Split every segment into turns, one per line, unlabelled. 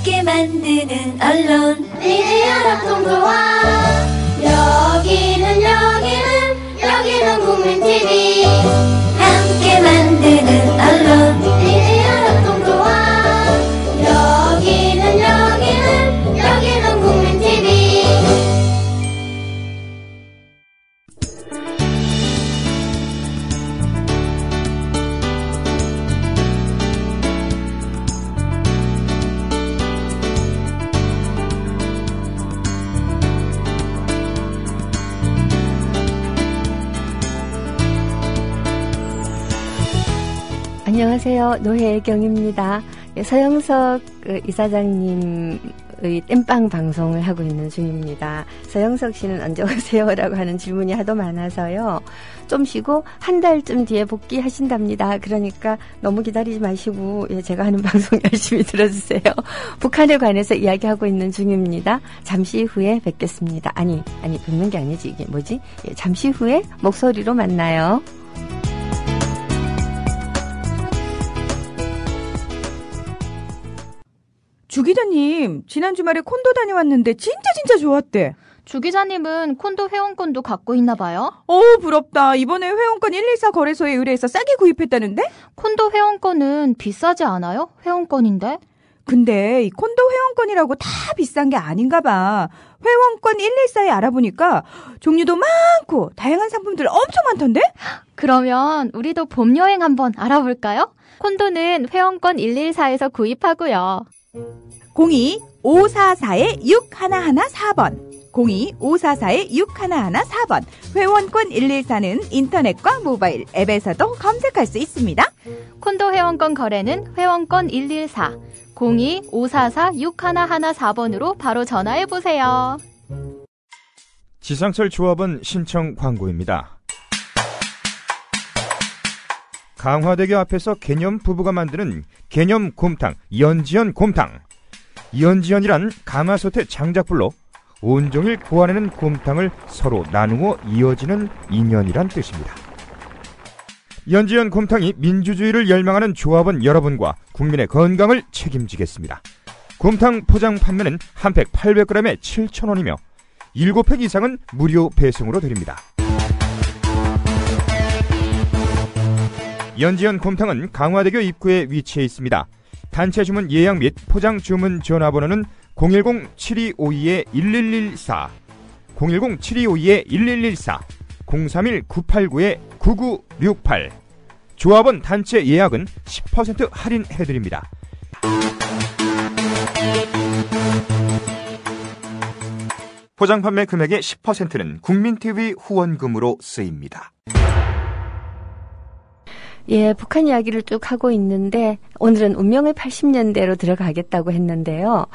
함께 만드는 언론
미디어 협동조합. 여기는 국민TV.
함께 만드는 언론
미디어 협동조합. 여기는 국민TV.
안녕하세요. 노혜경입니다. 서영석 이사장님의 땜빵 방송을 하고 있는 중입니다. 서영석 씨는 언제 오세요? 라고 하는 질문이 하도 많아서요. 좀 쉬고 한 달쯤 뒤에 복귀하신답니다. 그러니까 너무 기다리지 마시고 제가 하는 방송 열심히 들어주세요. 북한에 관해서 이야기하고 있는 중입니다. 잠시 후에 뵙겠습니다. 아니 뵙는 게 아니지. 이게 뭐지? 잠시 후에 목소리로 만나요.
주 기자님, 지난 주말에 콘도 다녀왔는데 진짜 좋았대.
주 기자님은 콘도 회원권도 갖고 있나 봐요?
부럽다. 이번에 회원권 114 거래소에 의뢰해서 싸게 구입했다는데?
콘도 회원권은 비싸지 않아요? 회원권인데?
근데 이 콘도 회원권이라고 다 비싼 게 아닌가 봐. 회원권 114에 알아보니까 종류도 많고 다양한 상품들 엄청 많던데?
그러면 우리도 봄 여행 한번 알아볼까요? 콘도는 회원권 114에서 구입하고요.
02-544-6114번 02-544-6114번 회원권 114는 인터넷과 모바일 앱에서도 검색할 수 있습니다.
콘도 회원권 거래는 회원권 114 02-544-6114번으로 바로 전화해보세요.
지상철 조합원 신청 광고입니다. 강화대교 앞에서 개념 부부가 만드는 개념 곰탕 연지연 곰탕. 연지연이란 가마솥의 장작불로 온종일 구워내는 곰탕을 서로 나누어 이어지는 인연이란 뜻입니다. 연지연 곰탕이 민주주의를 열망하는 조합원 여러분과 국민의 건강을 책임지겠습니다. 곰탕 포장 판매는 한 팩 800g에 7,000원이며 7팩 이상은 무료 배송으로 드립니다. 연지연 곰탕은 강화대교 입구에 위치해 있습니다. 단체 주문 예약 및 포장 주문 전화번호는 010-7252-1114, 010-7252-1114, 031-989-9968. 조합원 단체 예약은 10% 할인해드립니다. 포장 판매 금액의 10%는 국민TV 후원금으로 쓰입니다.
북한 이야기를 쭉 하고 있는데 오늘은 운명의 80년대로 들어가겠다고 했는데요.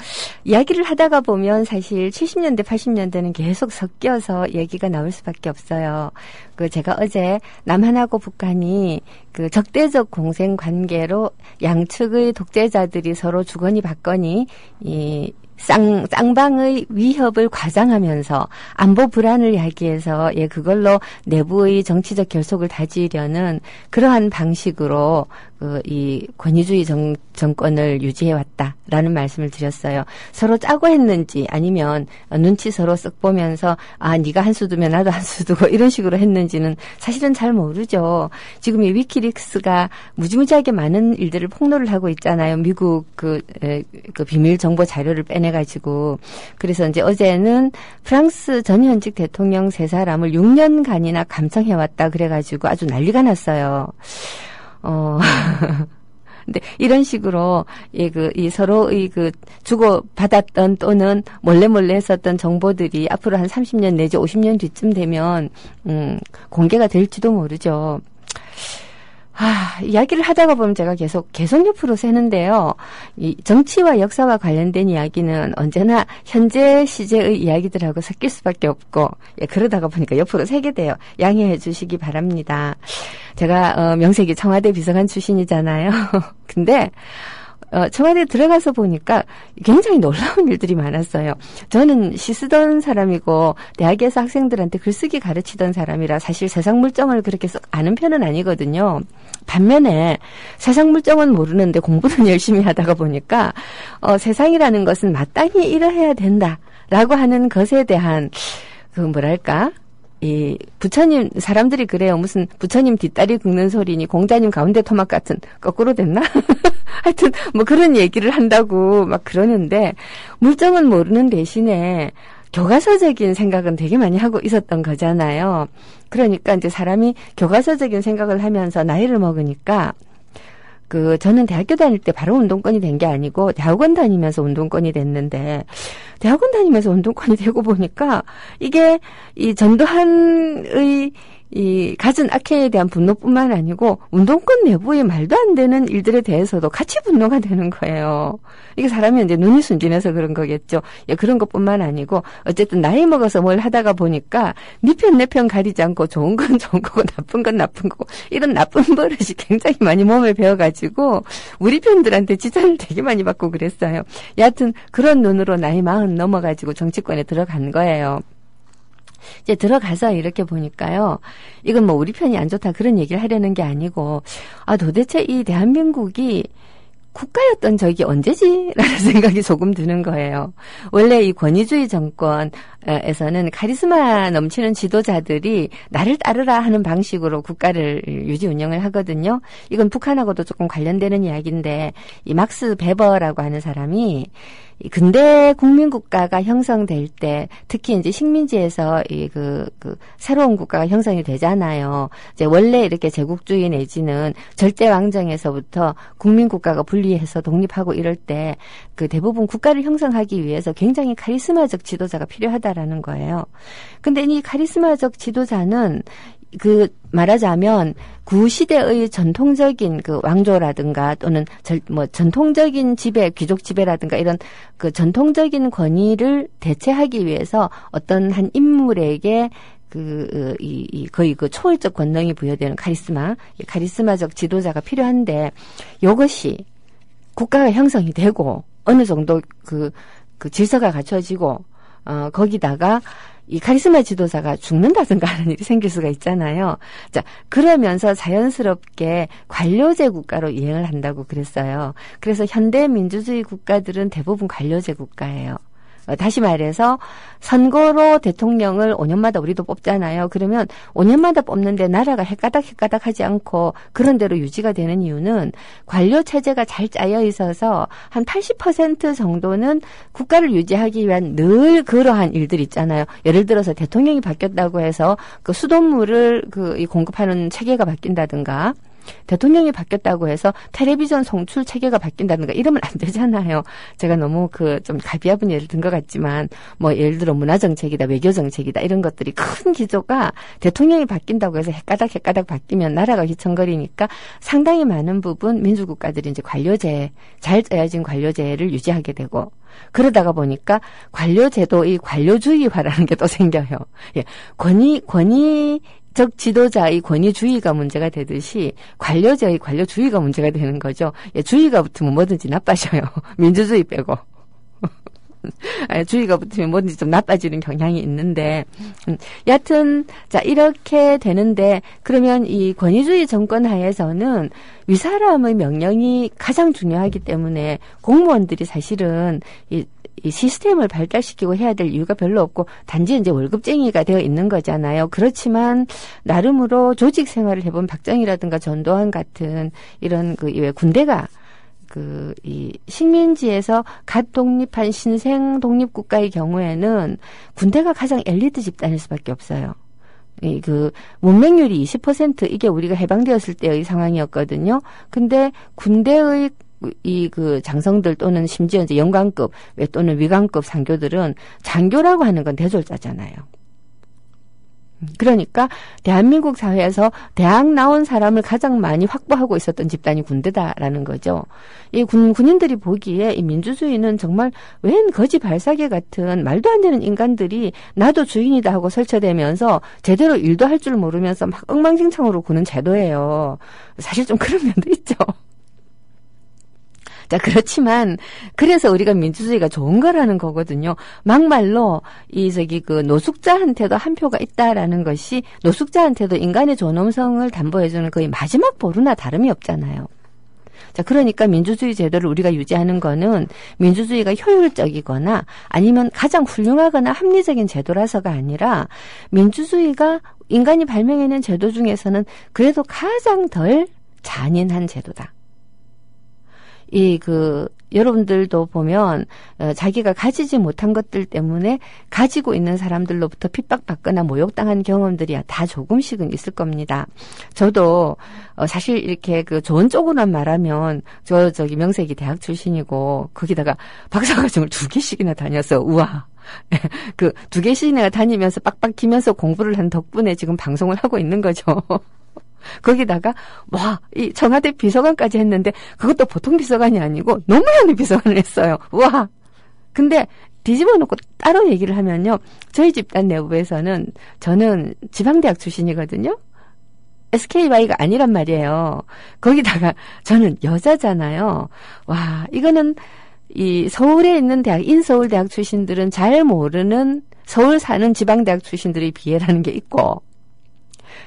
이야기를 하다가 보면 사실 70년대, 80년대는 계속 섞여서 얘기가 나올 수밖에 없어요. 제가 어제 남한하고 북한이 적대적 공생 관계로 양측의 독재자들이 서로 주거니 받거니 쌍방의 위협을 과장하면서 안보 불안을 야기해서 그걸로 내부의 정치적 결속을 다지려는 그러한 방식으로 이 권위주의 정권을 유지해 왔다라는 말씀을 드렸어요. 서로 짜고 했는지 아니면 눈치 서로 쓱 보면서 네가 한 수 두면 나도 한 수 두고 이런 식으로 했는지는 사실은 잘 모르죠. 지금 이 위키릭스가 무지무지하게 많은 일들을 폭로를 하고 있잖아요. 미국 그 비밀 정보 자료를 빼내가지고. 그래서 이제 어제는 프랑스 전 현직 대통령 3사람을 6년간이나 감청해왔다 그래가지고 아주 난리가 났어요. 근데 이런 식으로 이 서로의 주고받았던 또는 몰래 했었던 정보들이 앞으로 한 30년 내지 50년 뒤쯤 되면 공개가 될지도 모르죠. 이야기를 하다가 보면 제가 계속 옆으로 새는데요. 이 정치와 역사와 관련된 이야기는 언제나 현재 시제의 이야기들하고 섞일 수밖에 없고, 그러다가 보니까 옆으로 새게 돼요. 양해해 주시기 바랍니다. 제가 명색이 청와대 비서관 출신이잖아요. 근데 청와대에 들어가서 보니까 굉장히 놀라운 일들이 많았어요. 저는 시 쓰던 사람이고 대학에서 학생들한테 글쓰기 가르치던 사람이라 사실 세상 물정을 그렇게 썩 아는 편은 아니거든요. 반면에 세상 물정은 모르는데 공부는 열심히 하다가 보니까 세상이라는 것은 마땅히 이러해야 된다라고 하는 것에 대한 그 뭐랄까 이 부처님 사람들이 그래요. 무슨 부처님 뒷다리 긁는 소리니 공자님 가운데 토막 같은 거꾸로 됐나? 하여튼 뭐 그런 얘기를 한다고 막 그러는데 물정은 모르는 대신에 교과서적인 생각은 되게 많이 하고 있었던 거잖아요. 그러니까 이제 사람이 교과서적인 생각을 하면서 나이를 먹으니까 저는 대학교 다닐 때 바로 운동권이 된 게 아니고 대학원 다니면서 운동권이 됐는데 대학원 다니면서 운동권이 되고 보니까 이게 이 전두환의 이 갖은 악행에 대한 분노뿐만 아니고 운동권 내부의 말도 안 되는 일들에 대해서도 같이 분노가 되는 거예요. 이게 사람이 이제 눈이 순진해서 그런 거겠죠. 예, 그런 것뿐만 아니고 어쨌든 나이 먹어서 뭘 하다가 보니까 네 편 내 편 가리지 않고 좋은 건 좋은 거고 나쁜 건 나쁜 거고 이런 나쁜 버릇이 굉장히 많이 몸에 배어가지고 우리 편들한테 지탄을 되게 많이 받고 그랬어요. 여하튼 그런 눈으로 나이 40 넘어가지고 정치권에 들어간 거예요. 이제 들어가서 이렇게 보니까요. 이건 뭐 우리 편이 안 좋다 그런 얘기를 하려는 게 아니고 도대체 이 대한민국이 국가였던 적이 언제지? 라는 생각이 조금 드는 거예요. 원래 이 권위주의 정권에서는 카리스마 넘치는 지도자들이 나를 따르라 하는 방식으로 국가를 유지 운영을 하거든요. 이건 북한하고도 조금 관련되는 이야기인데 이 막스 베버라고 하는 사람이 근대 국민국가가 형성될 때 특히 이제 식민지에서 새로운 국가가 형성이 되잖아요. 이제 원래 이렇게 제국주의 내지는 절대왕정에서부터 국민국가가 분리해서 독립하고 이럴 때 대부분 국가를 형성하기 위해서 굉장히 카리스마적 지도자가 필요하다라는 거예요. 근데 이 카리스마적 지도자는 말하자면 구시대의 전통적인 왕조라든가 또는 전통적인 지배, 귀족 지배라든가 이런 전통적인 권위를 대체하기 위해서 어떤 한 인물에게 거의 초월적 권능이 부여되는 카리스마적 지도자가 필요한데 이것이 국가가 형성이 되고 어느 정도 질서가 갖춰지고 거기다가 이 카리스마 지도자가 죽는다든가 하는 일이 생길 수가 있잖아요. 자, 그러면서 자연스럽게 관료제 국가로 이행을 한다고 그랬어요. 그래서 현대 민주주의 국가들은 대부분 관료제 국가예요. 다시 말해서 선거로 대통령을 5년마다 우리도 뽑잖아요. 그러면 5년마다 뽑는데 나라가 헷가닥 하지 않고 그런 대로 유지가 되는 이유는 관료 체제가 잘 짜여 있어서 한 80% 정도는 국가를 유지하기 위한 늘 그러한 일들 있잖아요. 예를 들어서 대통령이 바뀌었다고 해서 수돗물을 공급하는 체계가 바뀐다든가 대통령이 바뀌었다고 해서 텔레비전 송출 체계가 바뀐다든가 이러면 안 되잖아요. 제가 너무 좀 가비압은 예를 든 것 같지만 예를 들어 문화정책이다 외교정책이다 이런 것들이 큰 기조가 대통령이 바뀐다고 해서 헷가닥 바뀌면 나라가 휘청거리니까 상당히 많은 부분 민주국가들이 이제 관료제 잘 짜여진 관료제를 유지하게 되고 그러다가 보니까 관료제도의 관료주의화라는 게 또 생겨요. 예. 권위적 지도자의 권위주의가 문제가 되듯이 관료제의 관료주의가 문제가 되는 거죠. 예, 주의가 붙으면 뭐든지 나빠져요. 민주주의 빼고. 주의가 붙으면 뭐든지 좀 나빠지는 경향이 있는데 여하튼 자 이렇게 되는데 그러면 이 권위주의 정권 하에서는 윗사람의 명령이 가장 중요하기 때문에 공무원들이 사실은 이 시스템을 발달시키고 해야 될 이유가 별로 없고 단지 이제 월급쟁이가 되어 있는 거잖아요. 그렇지만 나름으로 조직 생활을 해본 박정희라든가 전두환 같은 이런 왜 군대가 이 식민지에서 갓 독립한 신생 독립국가의 경우에는 군대가 가장 엘리트 집단일 수밖에 없어요. 문맹률이 20% 이게 우리가 해방되었을 때의 상황이었거든요. 근데 군대의 장성들 또는 심지어 이제 영관급 또는 위관급 상교들은 장교라고 하는 건 대졸자잖아요. 그러니까 대한민국 사회에서 대학 나온 사람을 가장 많이 확보하고 있었던 집단이 군대다라는 거죠. 이 군인들이 보기에 이 민주주의는 정말 웬 거지 발사계 같은 말도 안 되는 인간들이 나도 주인이다 하고 설쳐대면서 제대로 일도 할 줄 모르면서 막 엉망진창으로 구는 제도예요. 사실 좀 그런 면도 있죠. 자, 그렇지만, 그래서 우리가 민주주의가 좋은 거라는 거거든요. 막말로, 노숙자한테도 한 표가 있다라는 것이, 노숙자한테도 인간의 존엄성을 담보해주는 거의 마지막 보루나 다름이 없잖아요. 자, 그러니까 민주주의 제도를 우리가 유지하는 거는 민주주의가 효율적이거나 아니면 가장 훌륭하거나 합리적인 제도라서가 아니라 민주주의가 인간이 발명해낸 제도 중에서는 그래도 가장 덜 잔인한 제도다. 여러분들도 보면, 자기가 가지지 못한 것들 때문에 가지고 있는 사람들로부터 핍박받거나 모욕당한 경험들이 다 조금씩은 있을 겁니다. 저도, 사실 이렇게 좋은 쪽으로만 말하면, 명색이 대학 출신이고, 거기다가 박사과정을 2개씩이나 다녀서, 우와. 2개씩이나 다니면서 빡빡 키면서 공부를 한 덕분에 지금 방송을 하고 있는 거죠. 거기다가 이 청와대 비서관까지 했는데 그것도 보통 비서관이 아니고 노무현의 비서관을 했어요. 와. 근데 뒤집어 놓고 따로 얘기를 하면요. 저희 집단 내부에서는 저는 지방대학 출신이거든요. SKY가 아니란 말이에요. 거기다가 저는 여자잖아요. 와, 이거는 이 서울에 있는 대학, 인서울대학 출신들은 잘 모르는 서울 사는 지방대학 출신들의 비애라는 게 있고,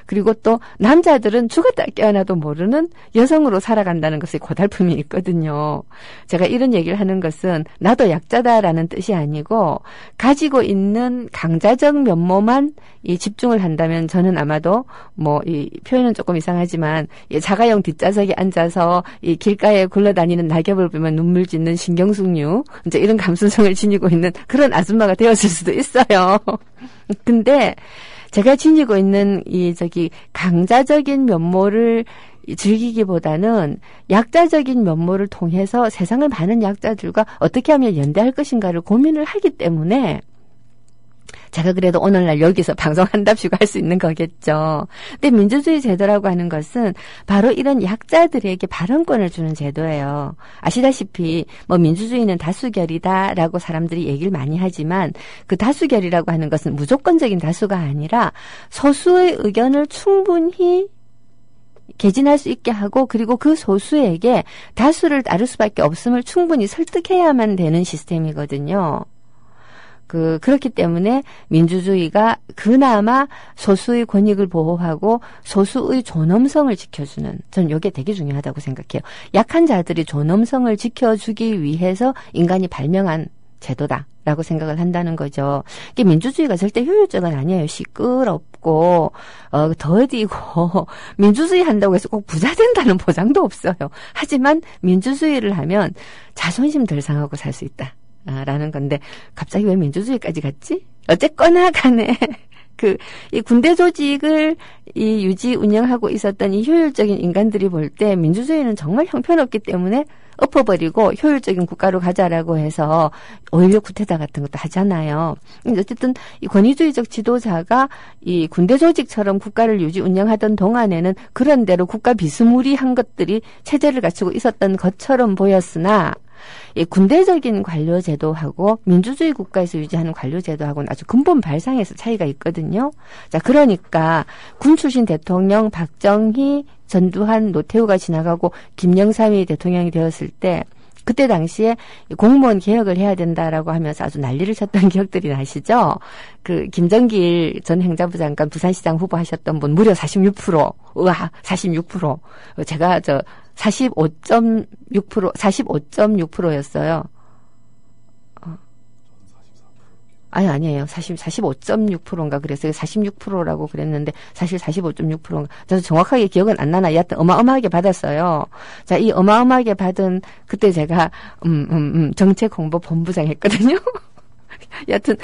그리고 또 남자들은 죽었다 깨어나도 모르는 여성으로 살아간다는 것의 고달픔이 있거든요. 제가 이런 얘기를 하는 것은 나도 약자다라는 뜻이 아니고 가지고 있는 강자적 면모만 집중을 한다면 저는 아마도 이 표현은 조금 이상하지만 자가용 뒷좌석에 앉아서 이 길가에 굴러다니는 낙엽을 보면 눈물 짓는 신경숙류 이제 이런 감수성을 지니고 있는 그런 아줌마가 되었을 수도 있어요. 근데 제가 지니고 있는 강자적인 면모를 즐기기보다는 약자적인 면모를 통해서 세상의 많은 약자들과 어떻게 하면 연대할 것인가를 고민을 하기 때문에 제가 그래도 오늘날 여기서 방송한답시고 할 수 있는 거겠죠. 근데 민주주의 제도라고 하는 것은 바로 이런 약자들에게 발언권을 주는 제도예요. 아시다시피 민주주의는 다수결이다라고 사람들이 얘기를 많이 하지만 그 다수결이라고 하는 것은 무조건적인 다수가 아니라 소수의 의견을 충분히 개진할 수 있게 하고 그리고 그 소수에게 다수를 따를 수밖에 없음을 충분히 설득해야만 되는 시스템이거든요. 그렇기 때문에 민주주의가 그나마 소수의 권익을 보호하고 소수의 존엄성을 지켜주는, 전 이게 되게 중요하다고 생각해요. 약한 자들이 존엄성을 지켜주기 위해서 인간이 발명한 제도다라고 생각을 한다는 거죠. 이게 민주주의가 절대 효율적은 아니에요. 시끄럽고 더디고 민주주의 한다고 해서 꼭 부자 된다는 보장도 없어요. 하지만 민주주의를 하면 자존심 덜 상하고 살 수 있다. 라는 건데, 갑자기 왜 민주주의까지 갔지? 어쨌거나 간에, 이 군대 조직을 유지 운영하고 있었던 이 효율적인 인간들이 볼 때 민주주의는 정말 형편없기 때문에 엎어버리고 효율적인 국가로 가자라고 해서 오히려 쿠데타 같은 것도 하잖아요. 어쨌든 이 권위주의적 지도자가 이 군대 조직처럼 국가를 유지 운영하던 동안에는 그런 대로 국가 비스무리한 것들이 체제를 갖추고 있었던 것처럼 보였으나 이 군대적인 관료제도하고 민주주의 국가에서 유지하는 관료제도하고는 아주 근본 발상에서 차이가 있거든요. 자, 그러니까 군 출신 대통령 박정희, 전두환, 노태우가 지나가고 김영삼이 대통령이 되었을 때 그때 당시에 공무원 개혁을 해야 된다라고 하면서 아주 난리를 쳤던 기억들이 나시죠? 김정길 전 행자부 장관 부산시장 후보 하셨던 분 무려 46%. 우와, 46%. 제가 45.6%였어요. 아니에요. 45.6%인가 그랬어요. 46%라고 그랬는데 사실 45.6%인가. 저도 정확하게 기억은 안 나나. 여하튼 어마어마하게 받았어요. 자, 이 어마어마하게 받은 그때 제가 정책홍보본부장 했거든요. 여하튼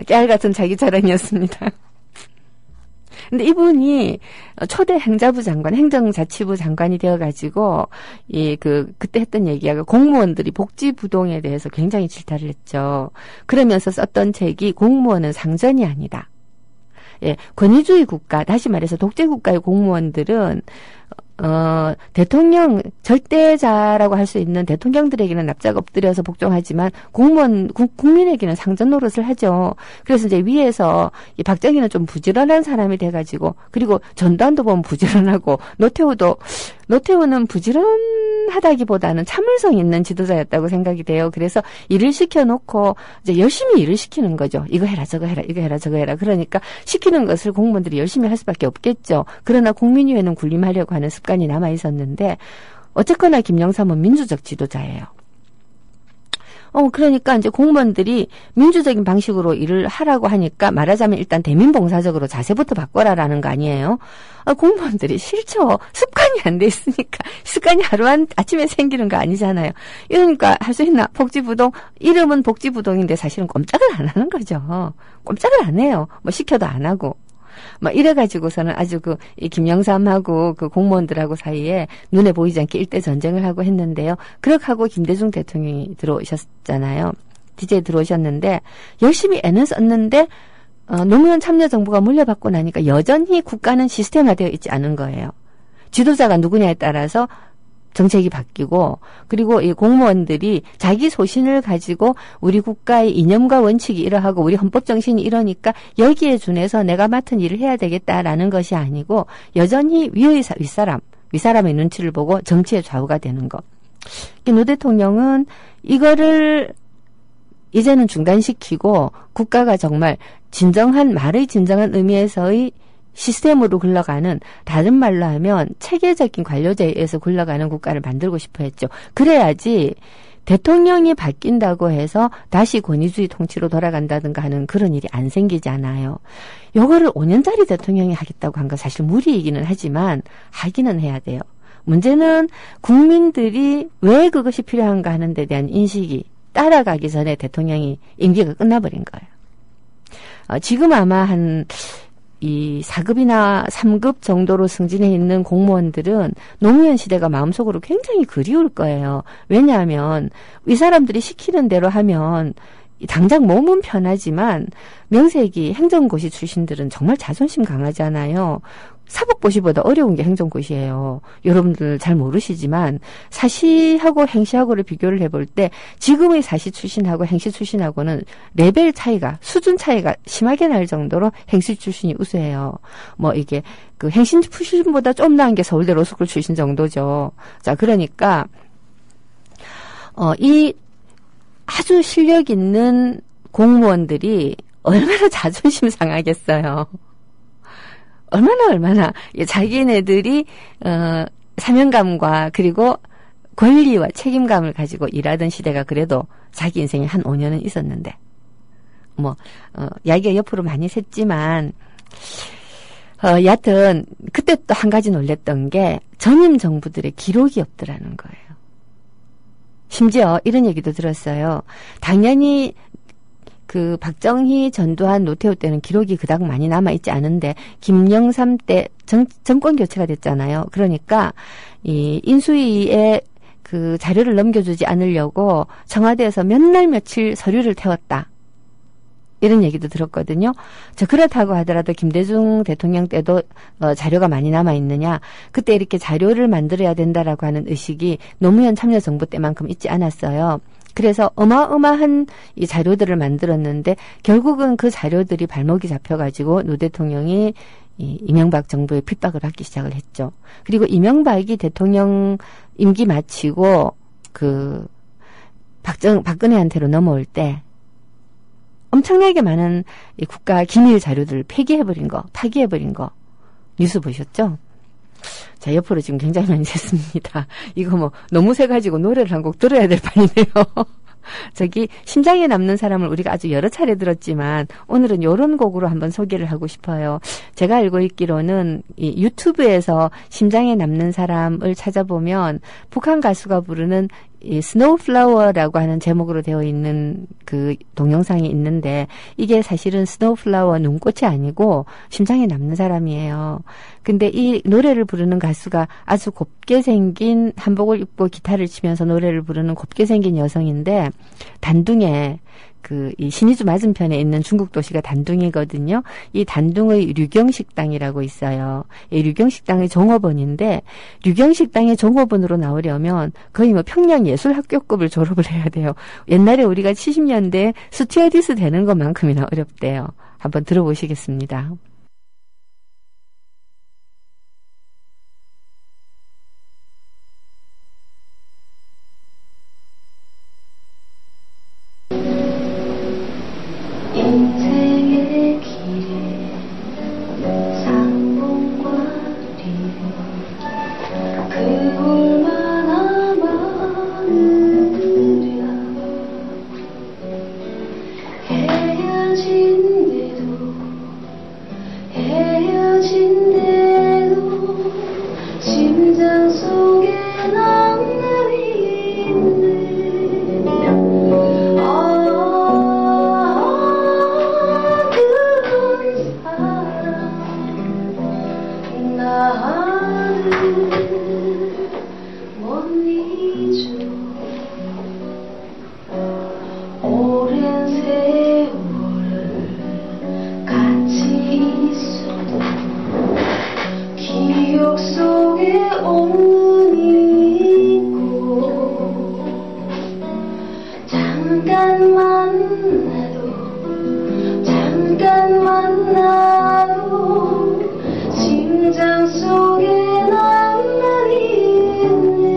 깨알 같은 자기 자랑이었습니다. 근데 이분이 초대 행자부 장관, 행정자치부 장관이 되어가지고, 그때 했던 얘기가 공무원들이 복지부동에 대해서 굉장히 질타를 했죠. 그러면서 썼던 책이 공무원은 상전이 아니다. 예, 권위주의 국가, 다시 말해서 독재국가의 공무원들은, 대통령, 절대자라고 할 수 있는 대통령들에게는 납작 엎드려서 복종하지만 공무원, 국민에게는 상전 노릇을 하죠. 그래서 이제 위에서 이 박정희는 좀 부지런한 사람이 돼가지고, 그리고 전두환도 보면 부지런하고, 노태우도 노태우는 부지런하다기보다는 참을성 있는 지도자였다고 생각이 돼요. 그래서 일을 시켜놓고 이제 열심히 일을 시키는 거죠. 이거 해라, 저거 해라, 이거 해라, 저거 해라. 그러니까 시키는 것을 공무원들이 열심히 할 수밖에 없겠죠. 그러나 국민위에는 군림하려고 하는 습관이 남아 있었는데 어쨌거나 김영삼은 민주적 지도자예요. 그러니까 이제 공무원들이 민주적인 방식으로 일을 하라고 하니까 말하자면 일단 대민봉사적으로 자세부터 바꿔라라는 거 아니에요? 공무원들이 싫죠. 습관이 안 돼 있으니까. 습관이 아침에 생기는 거 아니잖아요. 이러니까 할 수 있나? 복지부동. 이름은 복지부동인데 사실은 꼼짝을 안 하는 거죠. 꼼짝을 안 해요. 뭐 시켜도 안 하고. 막 이래가지고서는 아주 이 김영삼하고 그 공무원들하고 사이에 눈에 보이지 않게 일대 전쟁을 하고 했는데요. 그렇게 하고 김대중 대통령이 들어오셨잖아요. DJ에 들어오셨는데 열심히 애는 썼는데 노무현 참여정부가 물려받고 나니까 여전히 국가는 시스템화되어 있지 않은 거예요. 지도자가 누구냐에 따라서 정책이 바뀌고 그리고 이 공무원들이 자기 소신을 가지고 우리 국가의 이념과 원칙이 이러하고 우리 헌법 정신이 이러니까 여기에 준해서 내가 맡은 일을 해야 되겠다라는 것이 아니고 여전히 윗사람의 눈치를 보고 정치의 좌우가 되는 것. 노 대통령은 이거를 이제는 중단시키고 국가가 정말 말의 진정한 의미에서의 시스템으로 굴러가는, 다른 말로 하면 체계적인 관료제에 의해서 굴러가는 국가를 만들고 싶어 했죠. 그래야지 대통령이 바뀐다고 해서 다시 권위주의 통치로 돌아간다든가 하는 그런 일이 안 생기잖아요. 요거를 5년짜리 대통령이 하겠다고 한 건 사실 무리이기는 하지만 하기는 해야 돼요. 문제는 국민들이 왜 그것이 필요한가 하는 데 대한 인식이 따라가기 전에 대통령이 임기가 끝나버린 거예요. 지금 아마 이 4급이나 3급 정도로 승진해 있는 공무원들은 노무현 시대가 마음속으로 굉장히 그리울 거예요. 왜냐하면 이 사람들이 시키는 대로 하면 당장 몸은 편하지만 명색이 행정고시 출신들은 정말 자존심 강하잖아요. 사법고시보다 어려운 게 행정고시예요. 여러분들 잘 모르시지만 사시하고 행시하고를 비교를 해볼 때 지금의 사시 출신하고 행시 출신하고는 레벨 차이가, 수준 차이가 심하게 날 정도로 행시 출신이 우수해요. 뭐 이게 그 행시 출신보다 좀 나은 게 서울대 로스쿨 출신 정도죠. 자, 그러니까 이 아주 실력 있는 공무원들이 얼마나 자존심 상하겠어요. 얼마나 자기네들이 사명감과 그리고 권리와 책임감을 가지고 일하던 시대가 그래도 자기 인생에 한 5년은 있었는데 이야기가 옆으로 많이 샜지만 여하튼 그때 또 한 가지 놀랬던 게 전임 정부들의 기록이 없더라는 거예요. 심지어 이런 얘기도 들었어요. 당연히 그 박정희, 전두환, 노태우 때는 기록이 그닥 많이 남아있지 않은데 김영삼 때 정권 교체가 됐잖아요. 그러니까 이 인수위에 그 자료를 넘겨주지 않으려고 청와대에서 몇 날 며칠 서류를 태웠다. 이런 얘기도 들었거든요. 그렇다고 하더라도 김대중 대통령 때도 자료가 많이 남아있느냐. 그때 이렇게 자료를 만들어야 된다라고 하는 의식이 노무현 참여정부 때만큼 있지 않았어요. 그래서 어마어마한 이 자료들을 만들었는데 결국은 그 자료들이 발목이 잡혀가지고 노 대통령이 이명박 정부의 핍박을 받기 시작을 했죠. 그리고 이명박이 대통령 임기 마치고 박근혜한테로 넘어올 때 엄청나게 많은 이 국가 기밀 자료들을 파기해버린 거 뉴스 보셨죠? 자, 옆으로 지금 굉장히 많이 샜습니다. 이거 너무 세가지고 노래를 한 곡 들어야 될 판이네요. 심장에 남는 사람을 우리가 아주 여러 차례 들었지만 오늘은 이런 곡으로 한번 소개를 하고 싶어요. 제가 알고 있기로는 이 유튜브에서 심장에 남는 사람을 찾아보면 북한 가수가 부르는 이 스노우플라워라고 하는 제목으로 되어 있는 그 동영상이 있는데 이게 사실은 스노우플라워 눈꽃이 아니고 심장에 남는 사람이에요. 근데 이 노래를 부르는 가수가 아주 곱게 생긴 한복을 입고 기타를 치면서 노래를 부르는 곱게 생긴 여성인데 단둥에 이 신의주 맞은편에 있는 중국 도시가 단둥이거든요. 이 단둥의 류경식당이라고 있어요. 이 류경식당의 종업원인데 류경식당의 종업원으로 나오려면 거의 평양예술학교급을 졸업을 해야 돼요. 옛날에 우리가 70년대 스튜어디스 되는 것만큼이나 어렵대요. 한번 들어보시겠습니다. 。
잠깐만 해도 잠깐만 나도 심장 속에 나만이 있네.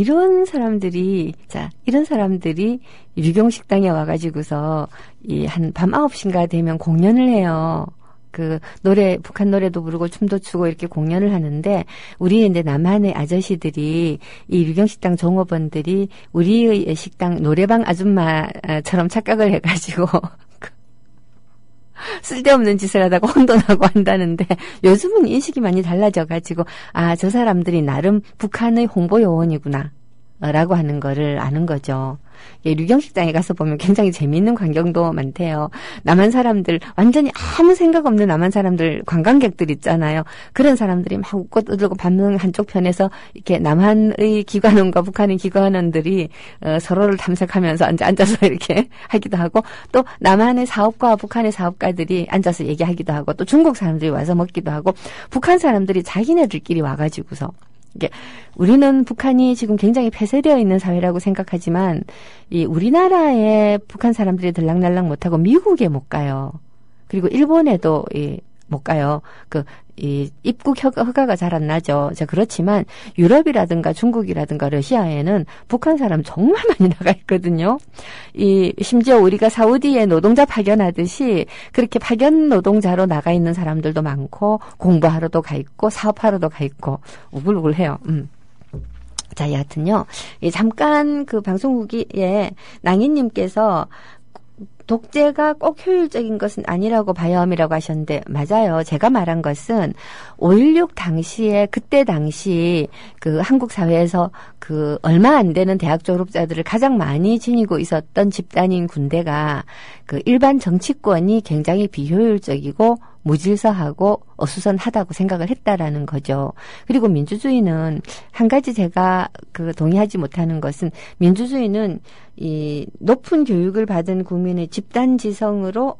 그런 사람 나를
네, 이런 사람들이 유경식당에 와가지고서 한 밤 9시인가 되면 공연을 해요. 북한 노래도 부르고 춤도 추고 이렇게 공연을 하는데, 우리 이제 남한의 아저씨들이, 이 유경식당 종업원들이 우리의 식당 노래방 아줌마처럼 착각을 해가지고, 쓸데없는 짓을 하다가 혼돈하고 한다는데, 요즘은 인식이 많이 달라져가지고, 저 사람들이 나름 북한의 홍보 요원이구나 라고 하는 거를 아는 거죠. 유경식당에 가서 보면 굉장히 재미있는 광경도 많대요. 남한 사람들, 완전히 아무 생각 없는 남한 사람들, 관광객들 있잖아요. 그런 사람들이 막 웃고 떠들고 반응 한쪽 편에서 이렇게 남한의 기관원과 북한의 기관원들이 서로를 탐색하면서 앉아서 이렇게 하기도 하고, 또 남한의 사업가와 북한의 사업가들이 앉아서 얘기하기도 하고, 또 중국 사람들이 와서 먹기도 하고, 북한 사람들이 자기네들끼리 와가지고서, 우리는 북한이 지금 굉장히 폐쇄되어 있는 사회라고 생각하지만, 우리나라에 북한 사람들이 들락날락 못하고 미국에 못 가요. 그리고 일본에도 못 가요. 입국 허가가 잘 안 나죠. 그렇지만 유럽이라든가 중국이라든가 러시아에는 북한 사람 정말 많이 나가 있거든요. 심지어 우리가 사우디에 노동자 파견하듯이 그렇게 파견 노동자로 나가 있는 사람들도 많고, 공부하러도 가 있고, 사업하러도 가 있고, 우글우글해요. 자, 여하튼요. 잠깐 방송국에 낭인님께서 독재가 꼭 효율적인 것은 아니라고 봐요이라고 하셨는데, 맞아요. 제가 말한 것은 5.16 당시에, 그때 당시 한국 사회에서 얼마 안 되는 대학 졸업자들을 가장 많이 지니고 있었던 집단인 군대가 일반 정치권이 굉장히 비효율적이고 무질서하고 어수선하다고 생각을 했다라는 거죠. 그리고 민주주의는 한 가지 제가 동의하지 못하는 것은, 민주주의는 이 높은 교육을 받은 국민의 집단 지성으로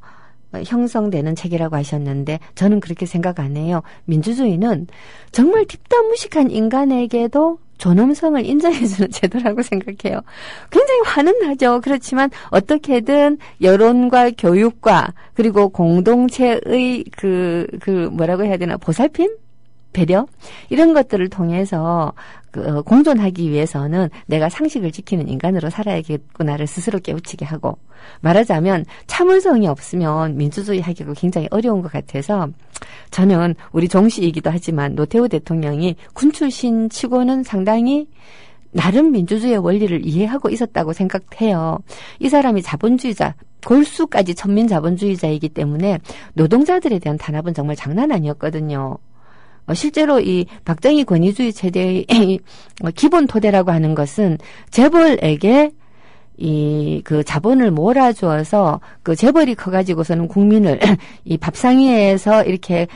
형성되는 체계라고 하셨는데, 저는 그렇게 생각 안 해요. 민주주의는 정말 딥다무식한 인간에게도 존엄성을 인정해주는 제도라고 생각해요. 굉장히 화는 나죠. 그렇지만 어떻게든 여론과 교육과 그리고 공동체의 뭐라고 해야 되나, 보살핌? 배려? 이런 것들을 통해서 공존하기 위해서는 내가 상식을 지키는 인간으로 살아야겠구나를 스스로 깨우치게 하고, 말하자면 참을성이 없으면 민주주의 하기가 굉장히 어려운 것 같아서, 저는 우리 종씨이기도 하지만 노태우 대통령이 군 출신 치고는 상당히 나름 민주주의의 원리를 이해하고 있었다고 생각해요. 이 사람이 자본주의자, 골수까지 천민 자본주의자이기 때문에 노동자들에 대한 탄압은 정말 장난 아니었거든요. 실제로 이 박정희 권위주의 체제의 기본 토대라고 하는 것은 재벌에게 자본을 몰아주어서 재벌이 커가지고서는 국민을 이 밥상위에서 이렇게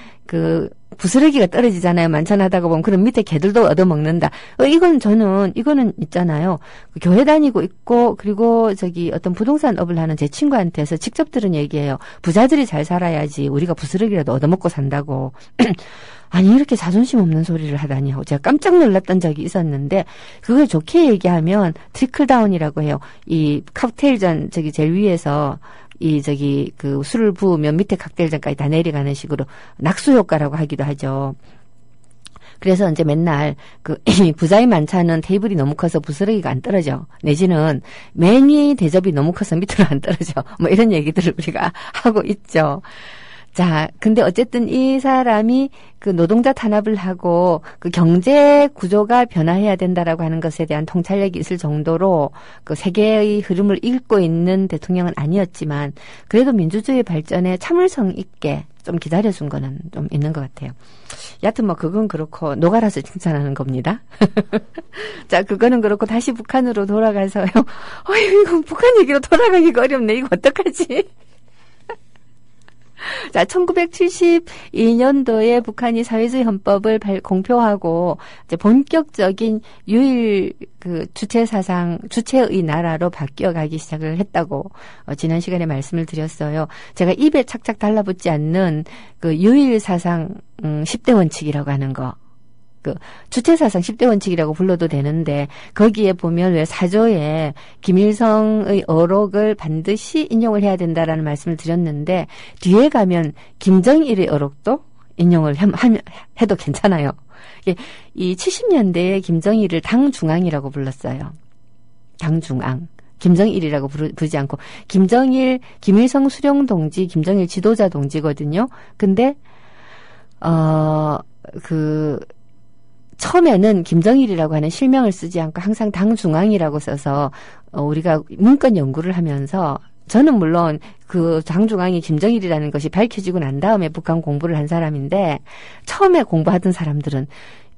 부스러기가 떨어지잖아요. 만찬하다가 보면. 그럼 밑에 개들도 얻어먹는다. 이거는 있잖아요. 교회 다니고 있고, 그리고 어떤 부동산 업을 하는 제 친구한테서 직접 들은 얘기예요. 부자들이 잘 살아야지 우리가 부스러기라도 얻어먹고 산다고. 아니, 이렇게 자존심 없는 소리를 하다니 하고 제가 깜짝 놀랐던 적이 있었는데, 그걸 좋게 얘기하면 트리클다운이라고 해요. 이 칵테일잔 제일 위에서 술을 부으면 밑에 칵테일잔까지 다 내려가는 식으로 낙수 효과라고 하기도 하죠. 그래서 이제 맨날 부자의 만찬은 테이블이 너무 커서 부스러기가 안 떨어져. 내지는 맨 위 대접이 너무 커서 밑으로 안 떨어져. 뭐 이런 얘기들을 우리가 하고 있죠. 자, 근데 어쨌든 이 사람이 노동자 탄압을 하고 경제 구조가 변화해야 된다라고 하는 것에 대한 통찰력이 있을 정도로 세계의 흐름을 읽고 있는 대통령은 아니었지만, 그래도 민주주의 발전에 참을성 있게 좀 기다려준 거는 좀 있는 것 같아요. 여하튼 뭐 그건 그렇고 노가라서 칭찬하는 겁니다. 자, 그거는 그렇고 다시 북한으로 돌아가서요. 이거 북한 얘기로 돌아가기가 어렵네. 이거 어떡하지? 자, 1972년도에 북한이 사회주의 헌법을 공표하고 이제 본격적인 유일 주체의 나라로 바뀌어가기 시작을 했다고 지난 시간에 말씀을 드렸어요. 제가 입에 착착 달라붙지 않는 그 유일 사상 10대 원칙이라고 하는 거. 주체사상 10대 원칙이라고 불러도 되는데 거기에 보면 왜 사조에 김일성의 어록을 반드시 인용을 해야 된다라는 말씀을 드렸는데 뒤에 가면 김정일의 어록도 인용을 해도 괜찮아요. 이 70년대에 김정일을 당중앙이라고 불렀어요. 당중앙. 김정일이라고 부르지 않고 김일성 수령 동지, 김정일 지도자 동지거든요. 근데 처음에는 김정일이라고 하는 실명을 쓰지 않고 항상 당중앙이라고 써서 우리가 문건 연구를 하면서 저는 물론 그 당중앙이 김정일이라는 것이 밝혀지고 난 다음에 북한 공부를 한 사람인데 처음에 공부하던 사람들은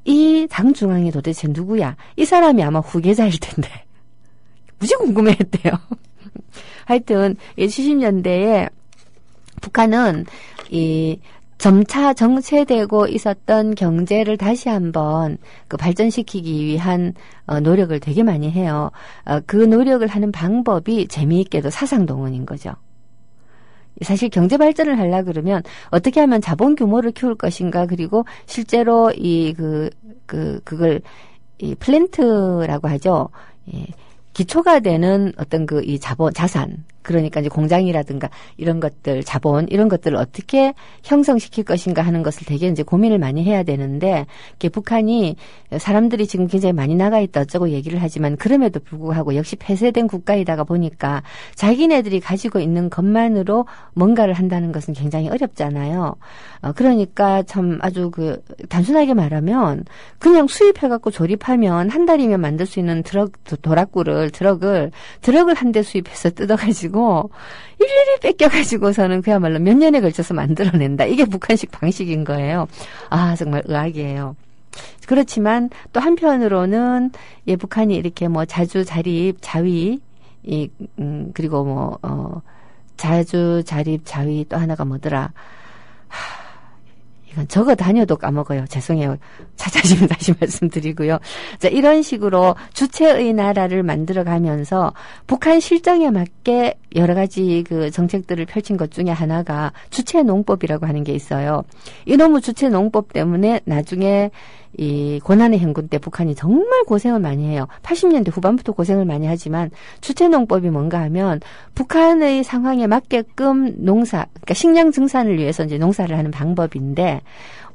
이 당중앙이 도대체 누구야? 이 사람이 아마 후계자일 텐데 무지 궁금해했대요. 하여튼 70년대에 북한은 점차 정체되고 있었던 경제를 다시 한번 발전시키기 위한 노력을 되게 많이 해요. 그 노력을 하는 방법이 재미있게도 사상동원인 거죠. 사실 경제 발전을 하려 그러면 어떻게 하면 자본 규모를 키울 것인가, 그리고 실제로 그걸 플랜트라고 하죠. 기초가 되는 어떤 이 자산, 그러니까 이제 공장이라든가 이런 것들, 자본, 이런 것들을 어떻게 형성시킬 것인가 하는 것을 되게 이제 고민을 많이 해야 되는데, 북한이 사람들이 지금 굉장히 많이 나가 있다 어쩌고 얘기를 하지만 그럼에도 불구하고 역시 폐쇄된 국가이다가 보니까 자기네들이 가지고 있는 것만으로 뭔가를 한다는 것은 굉장히 어렵잖아요. 그러니까 참 아주 단순하게 말하면 그냥 수입해갖고 조립하면 한 달이면 만들 수 있는 트럭을 한 대 수입해서 뜯어가지고 일일이 뺏겨가지고서는 그야말로 몇 년에 걸쳐서 만들어낸다. 이게 북한식 방식인 거예요. 아, 정말 의학이에요. 그렇지만 또 한편으로는 북한이 이렇게 자주 자립 자위 그리고 자주 자립 자위 또 하나가 뭐더라. 이건 적어 다녀도 까먹어요. 죄송해요. 자자심을 다시 말씀드리고요. 자, 이런 식으로 주체의 나라를 만들어가면서 북한 실정에 맞게 여러 가지 정책들을 펼친 것 중에 하나가 주체농법이라고 하는 게 있어요. 이놈의 주체농법 때문에 나중에 이 고난의 행군 때 북한이 정말 고생을 많이 해요. 80년대 후반부터 고생을 많이 하지만 주체농법이 뭔가 하면 북한의 상황에 맞게끔 그러니까 식량 증산을 위해서 이제 농사를 하는 방법인데,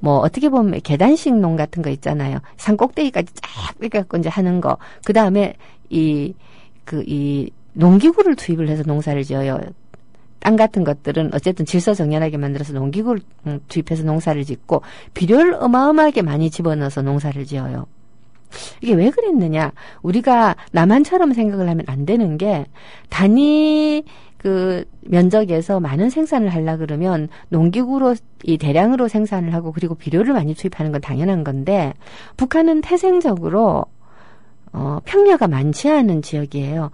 어떻게 보면 계단식 농 같은 거 있잖아요. 산 꼭대기까지 쫙 뺏겨갖고 이제 하는 거. 그 다음에 이 농기구를 투입을 해서 농사를 지어요. 땅 같은 것들은 어쨌든 질서정연하게 만들어서 농기구를 투입해서 농사를 짓고 비료를 어마어마하게 많이 집어넣어서 농사를 지어요. 이게 왜 그랬느냐? 우리가 남한처럼 생각을 하면 안 되는 게, 단위 면적에서 많은 생산을 하려 그러면 농기구로 대량으로 생산을 하고 그리고 비료를 많이 투입하는 건 당연한 건데, 북한은 태생적으로 평야가 많지 않은 지역이에요.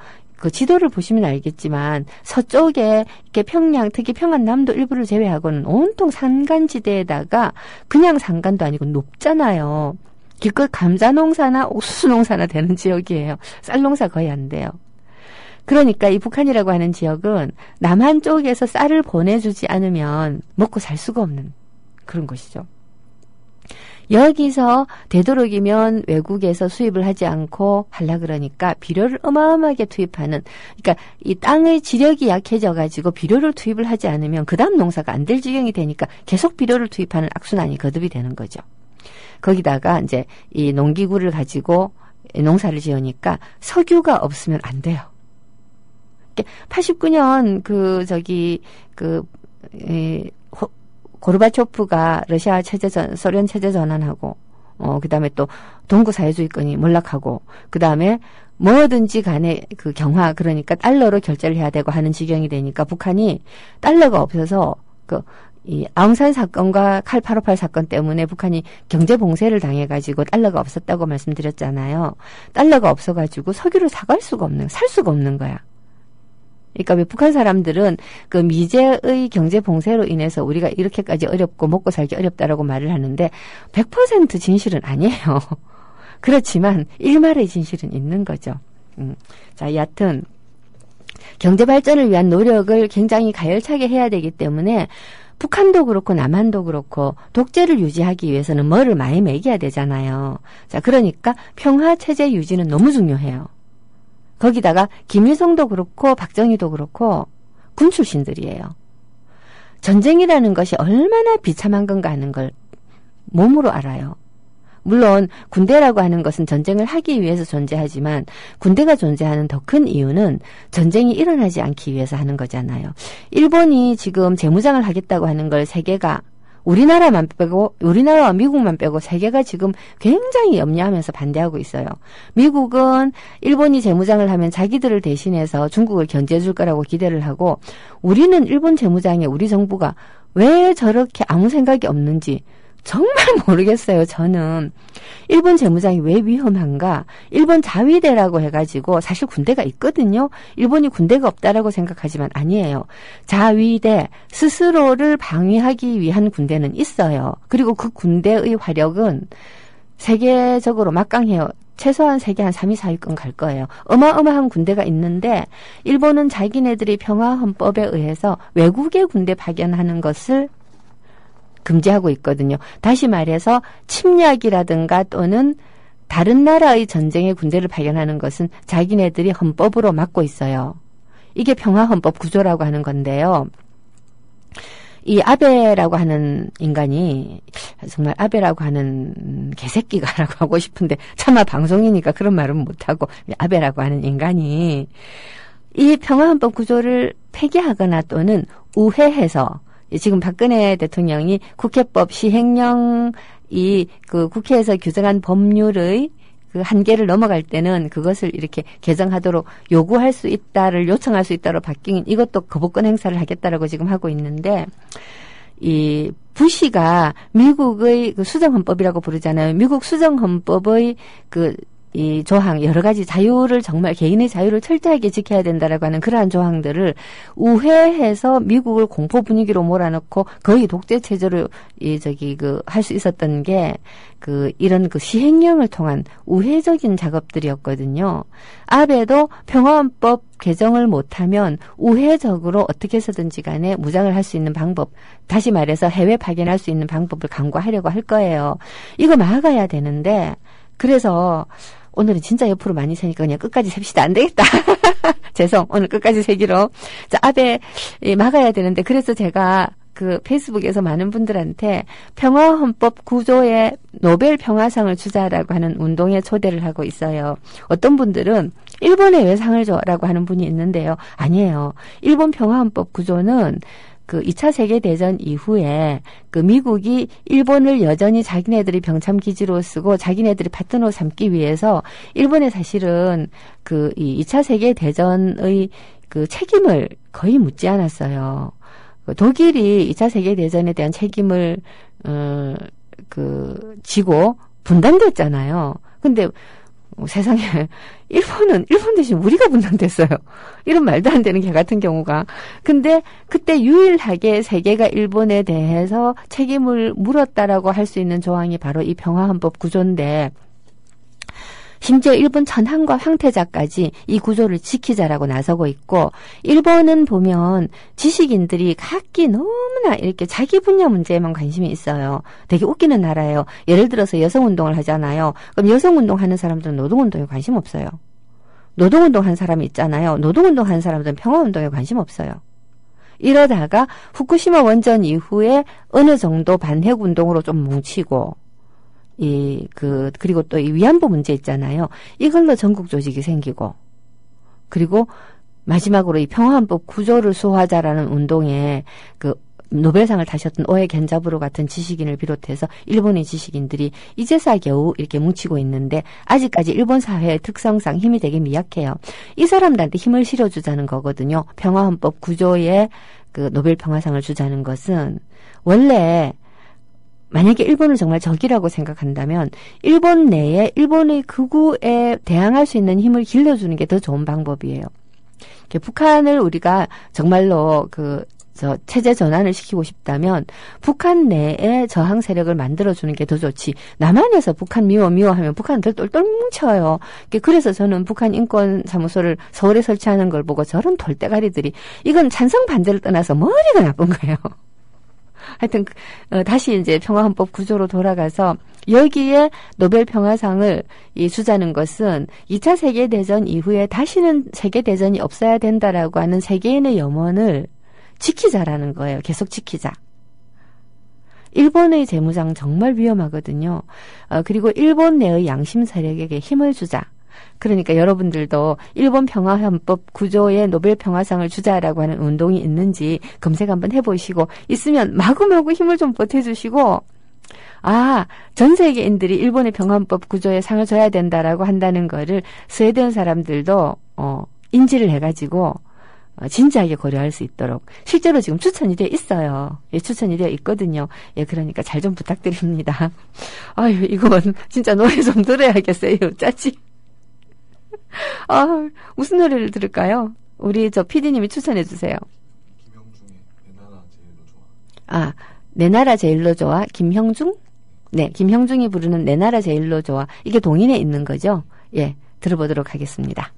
지도를 보시면 알겠지만 서쪽에 이렇게 평양, 특히 평안남도 일부를 제외하고는 온통 산간지대에다가 그냥 산간도 아니고 높잖아요. 기껏 감자농사나 옥수수농사나 되는 지역이에요. 쌀농사 거의 안 돼요. 그러니까 이 북한이라고 하는 지역은 남한 쪽에서 쌀을 보내주지 않으면 먹고 살 수가 없는 그런 곳이죠. 여기서 되도록이면 외국에서 수입을 하지 않고 하려 그러니까 비료를 어마어마하게 투입하는, 그러니까 이 땅의 지력이 약해져가지고 비료를 투입을 하지 않으면 그 다음 농사가 안 될 지경이 되니까 계속 비료를 투입하는 악순환이 거듭이 되는 거죠. 거기다가 이제 이 농기구를 가지고 농사를 지으니까 석유가 없으면 안 돼요. 89년 고르바초프가 러시아 소련 체제 전환하고, 그 다음에 또 동구 사회주의권이 몰락하고, 그 다음에 뭐든지 간에 경화, 그러니까 달러로 결제를 해야 되고 하는 지경이 되니까 북한이 달러가 없어서 이 아웅산 사건과 칼 858 사건 때문에 북한이 경제 봉쇄를 당해가지고 달러가 없었다고 말씀드렸잖아요. 달러가 없어가지고 석유를 살 수가 없는 거야. 그러니까 왜 북한 사람들은 그 미제의 경제 봉쇄로 인해서 우리가 이렇게까지 어렵고 먹고 살기 어렵다라고 말을 하는데 100% 진실은 아니에요. 그렇지만 일말의 진실은 있는 거죠. 자, 여하튼 경제 발전을 위한 노력을 굉장히 가열차게 해야 되기 때문에 북한도 그렇고 남한도 그렇고 독재를 유지하기 위해서는 뭐를 많이 먹여야 되잖아요. 자, 그러니까 평화 체제 유지는 너무 중요해요. 거기다가 김일성도 그렇고 박정희도 그렇고 군 출신들이에요. 전쟁이라는 것이 얼마나 비참한 건가 하는 걸 몸으로 알아요. 물론 군대라고 하는 것은 전쟁을 하기 위해서 존재하지만 군대가 존재하는 더 큰 이유는 전쟁이 일어나지 않기 위해서 하는 거잖아요. 일본이 지금 재무장을 하겠다고 하는 걸 세계가 우리나라와 미국만 빼고 세계가 지금 굉장히 염려하면서 반대하고 있어요. 미국은 일본이 재무장을 하면 자기들을 대신해서 중국을 견제해 줄 거라고 기대를 하고 우리는 일본 재무장에 우리 정부가 왜 저렇게 아무 생각이 없는지 정말 모르겠어요. 저는 일본 재무장이 왜 위험한가? 일본 자위대라고 해가지고 사실 군대가 있거든요. 일본이 군대가 없다라고 생각하지만 아니에요. 자위대 스스로를 방위하기 위한 군대는 있어요. 그리고 그 군대의 화력은 세계적으로 막강해요. 최소한 세계 한 3위, 4위권 갈 거예요. 어마어마한 군대가 있는데 일본은 자기네들이 평화헌법에 의해서 외국의 군대 파견하는 것을 금지하고 있거든요. 다시 말해서 침략이라든가 또는 다른 나라의 전쟁에 군대를 파견하는 것은 자기네들이 헌법으로 막고 있어요. 이게 평화헌법 구조라고 하는 건데요. 이 아베라고 하는 인간이 정말 아베라고 하는 개새끼가라고 하고 싶은데 차마 방송이니까 그런 말은 못하고 아베라고 하는 인간이 이 평화헌법 구조를 폐기하거나 또는 우회해서 지금 박근혜 대통령이 국회법 시행령이 그 국회에서 규정한 법률의 그 한계를 넘어갈 때는 그것을 이렇게 개정하도록 요구할 수 있다를 요청할 수 있다로 바뀐 이것도 거부권 행사를 하겠다라고 지금 하고 있는데 이 부시가 미국의 그 수정헌법이라고 부르잖아요. 미국 수정헌법의 이 조항, 여러 가지 자유를 정말 개인의 자유를 철저하게 지켜야 된다라고 하는 그러한 조항들을 우회해서 미국을 공포 분위기로 몰아넣고 거의 독재 체제로 할 수 있었던 게 이런 시행령을 통한 우회적인 작업들이었거든요. 아베도 평화헌법 개정을 못하면 우회적으로 어떻게 해서든지 간에 무장을 할 수 있는 방법, 다시 말해서 해외 파견할 수 있는 방법을 강구하려고 할 거예요. 이거 막아야 되는데 그래서 오늘은 진짜 옆으로 많이 세니까 그냥 끝까지 셉시다. 안 되겠다. 죄송. 오늘 끝까지 세기로. 자, 아베 막아야 되는데 그래서 제가 페이스북에서 많은 분들한테 평화헌법 구조에 노벨 평화상을 주자라고 하는 운동에 초대를 하고 있어요. 어떤 분들은 일본에 왜 상을 줘라고 하는 분이 있는데요. 아니에요. 일본 평화헌법 구조는 2차 세계대전 이후에 미국이 일본을 여전히 자기네들이 병참기지로 쓰고 자기네들이 파트너 삼기 위해서 일본에 사실은 이 2차 세계대전의 책임을 거의 묻지 않았어요. 독일이 2차 세계대전에 대한 책임을 지고 분단됐잖아요. 근데 세상에 일본 대신 우리가 분단됐어요. 이런 말도 안 되는 개 같은 경우가. 근데 그때 유일하게 세계가 일본에 대해서 책임을 물었다라고 할 수 있는 조항이 바로 이 평화헌법 구조인데 심지어 일본 천황과 황태자까지 이 구조를 지키자라고 나서고 있고 일본은 보면 지식인들이 각기 너무나 이렇게 자기 분야 문제에만 관심이 있어요. 되게 웃기는 나라예요. 예를 들어서 여성운동을 하잖아요. 그럼 여성운동하는 사람들은 노동운동에 관심 없어요. 노동운동 한 사람이 있잖아요. 노동운동 하는 사람들은 평화운동에 관심 없어요. 이러다가 후쿠시마 원전 이후에 어느 정도 반핵운동으로 좀 뭉치고 그리고 또 이 위안부 문제 있잖아요. 이걸로 전국 조직이 생기고, 그리고 마지막으로 이 평화헌법 구조를 수호하자라는 운동에 노벨상을 타셨던 오에 겐자부로 같은 지식인을 비롯해서 일본의 지식인들이 이제서야 겨우 이렇게 뭉치고 있는데 아직까지 일본 사회의 특성상 힘이 되게 미약해요. 이 사람들한테 힘을 실어주자는 거거든요. 평화헌법 구조에 그 노벨 평화상을 주자는 것은 원래 만약에 일본을 정말 적이라고 생각한다면 일본 내에 일본의 극우에 대항할 수 있는 힘을 길러주는 게 더 좋은 방법이에요. 북한을 우리가 정말로 체제 전환을 시키고 싶다면 북한 내에 저항 세력을 만들어주는 게 더 좋지. 남한에서 북한 미워하면 북한들 똘똘 뭉쳐요. 그래서 저는 북한 인권사무소를 서울에 설치하는 걸 보고 저런 돌대가리들이 이건 찬성 반대를 떠나서 머리가 나쁜 거예요. 하여튼 다시 이제 평화헌법 구조로 돌아가서 여기에 노벨 평화상을 주자는 것은 2차 세계대전 이후에 다시는 세계대전이 없어야 된다라고 하는 세계인의 염원을 지키자라는 거예요. 계속 지키자. 일본의 재무장 정말 위험하거든요. 그리고 일본 내의 양심 세력에게 힘을 주자. 그러니까 여러분들도 일본 평화헌법 구조에 노벨 평화상을 주자라고 하는 운동이 있는지 검색 한번 해보시고 있으면 마구마구 힘을 좀 보태주시고 전 세계인들이 일본의 평화헌법 구조에 상을 줘야 된다라고 한다는 거를 스웨덴 사람들도 인지를 해가지고 진지하게 고려할 수 있도록 실제로 지금 추천이 되어 있어요. 추천이 되어 있거든요. 그러니까 잘 좀 부탁드립니다. 아유, 이건 진짜 노래 좀 들어야겠어요. 짜지. 무슨 노래를 들을까요? 우리 PD님이 추천해 주세요.
김형중의 내 나라 제일로 좋아.
내 나라 제일로 좋아. 김형중? 네, 김형중이 부르는 내 나라 제일로 좋아. 이게 동인에 있는 거죠? 들어보도록 하겠습니다.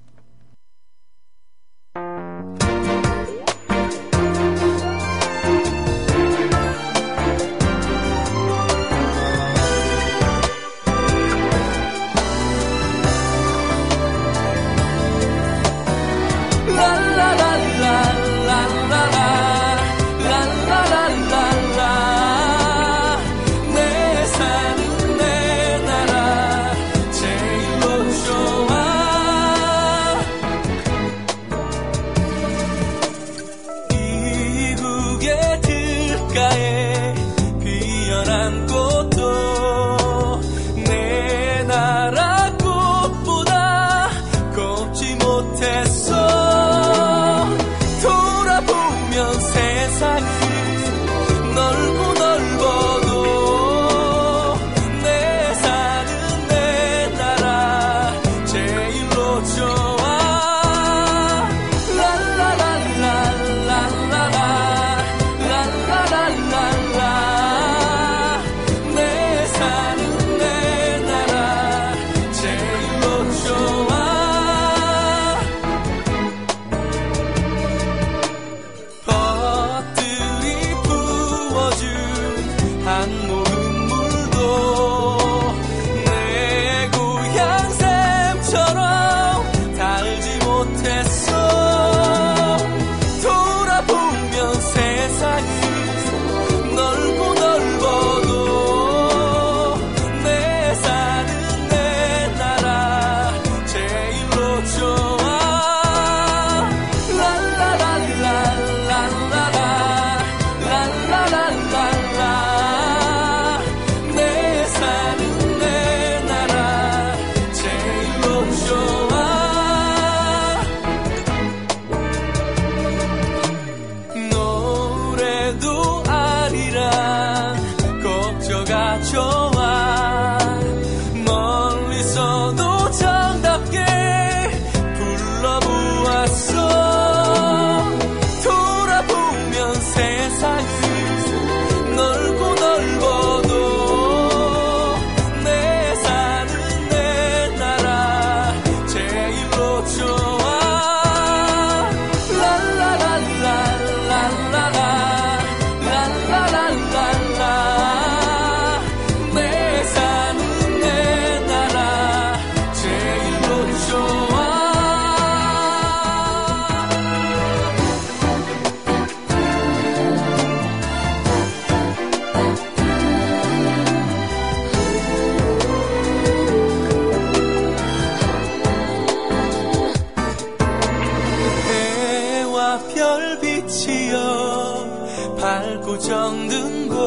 밟고 정든 곳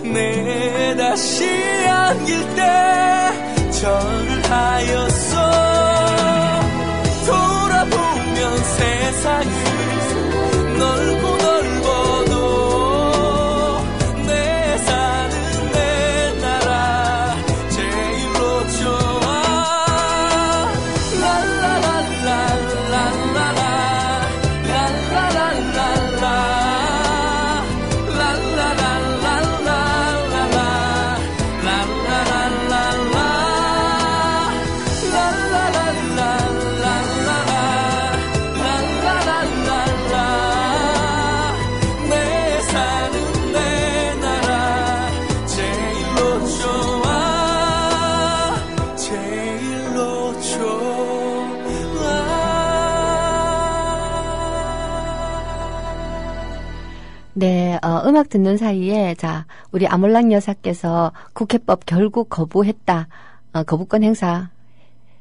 내 다시 안길 때 절을 하였어 돌아보면 세상은 넓고 넓어도 내 사는 내 나라 제일로 좋아
네, 음악 듣는 사이에, 자, 우리 아몰랑 여사께서 국회법 결국 거부했다. 거부권 행사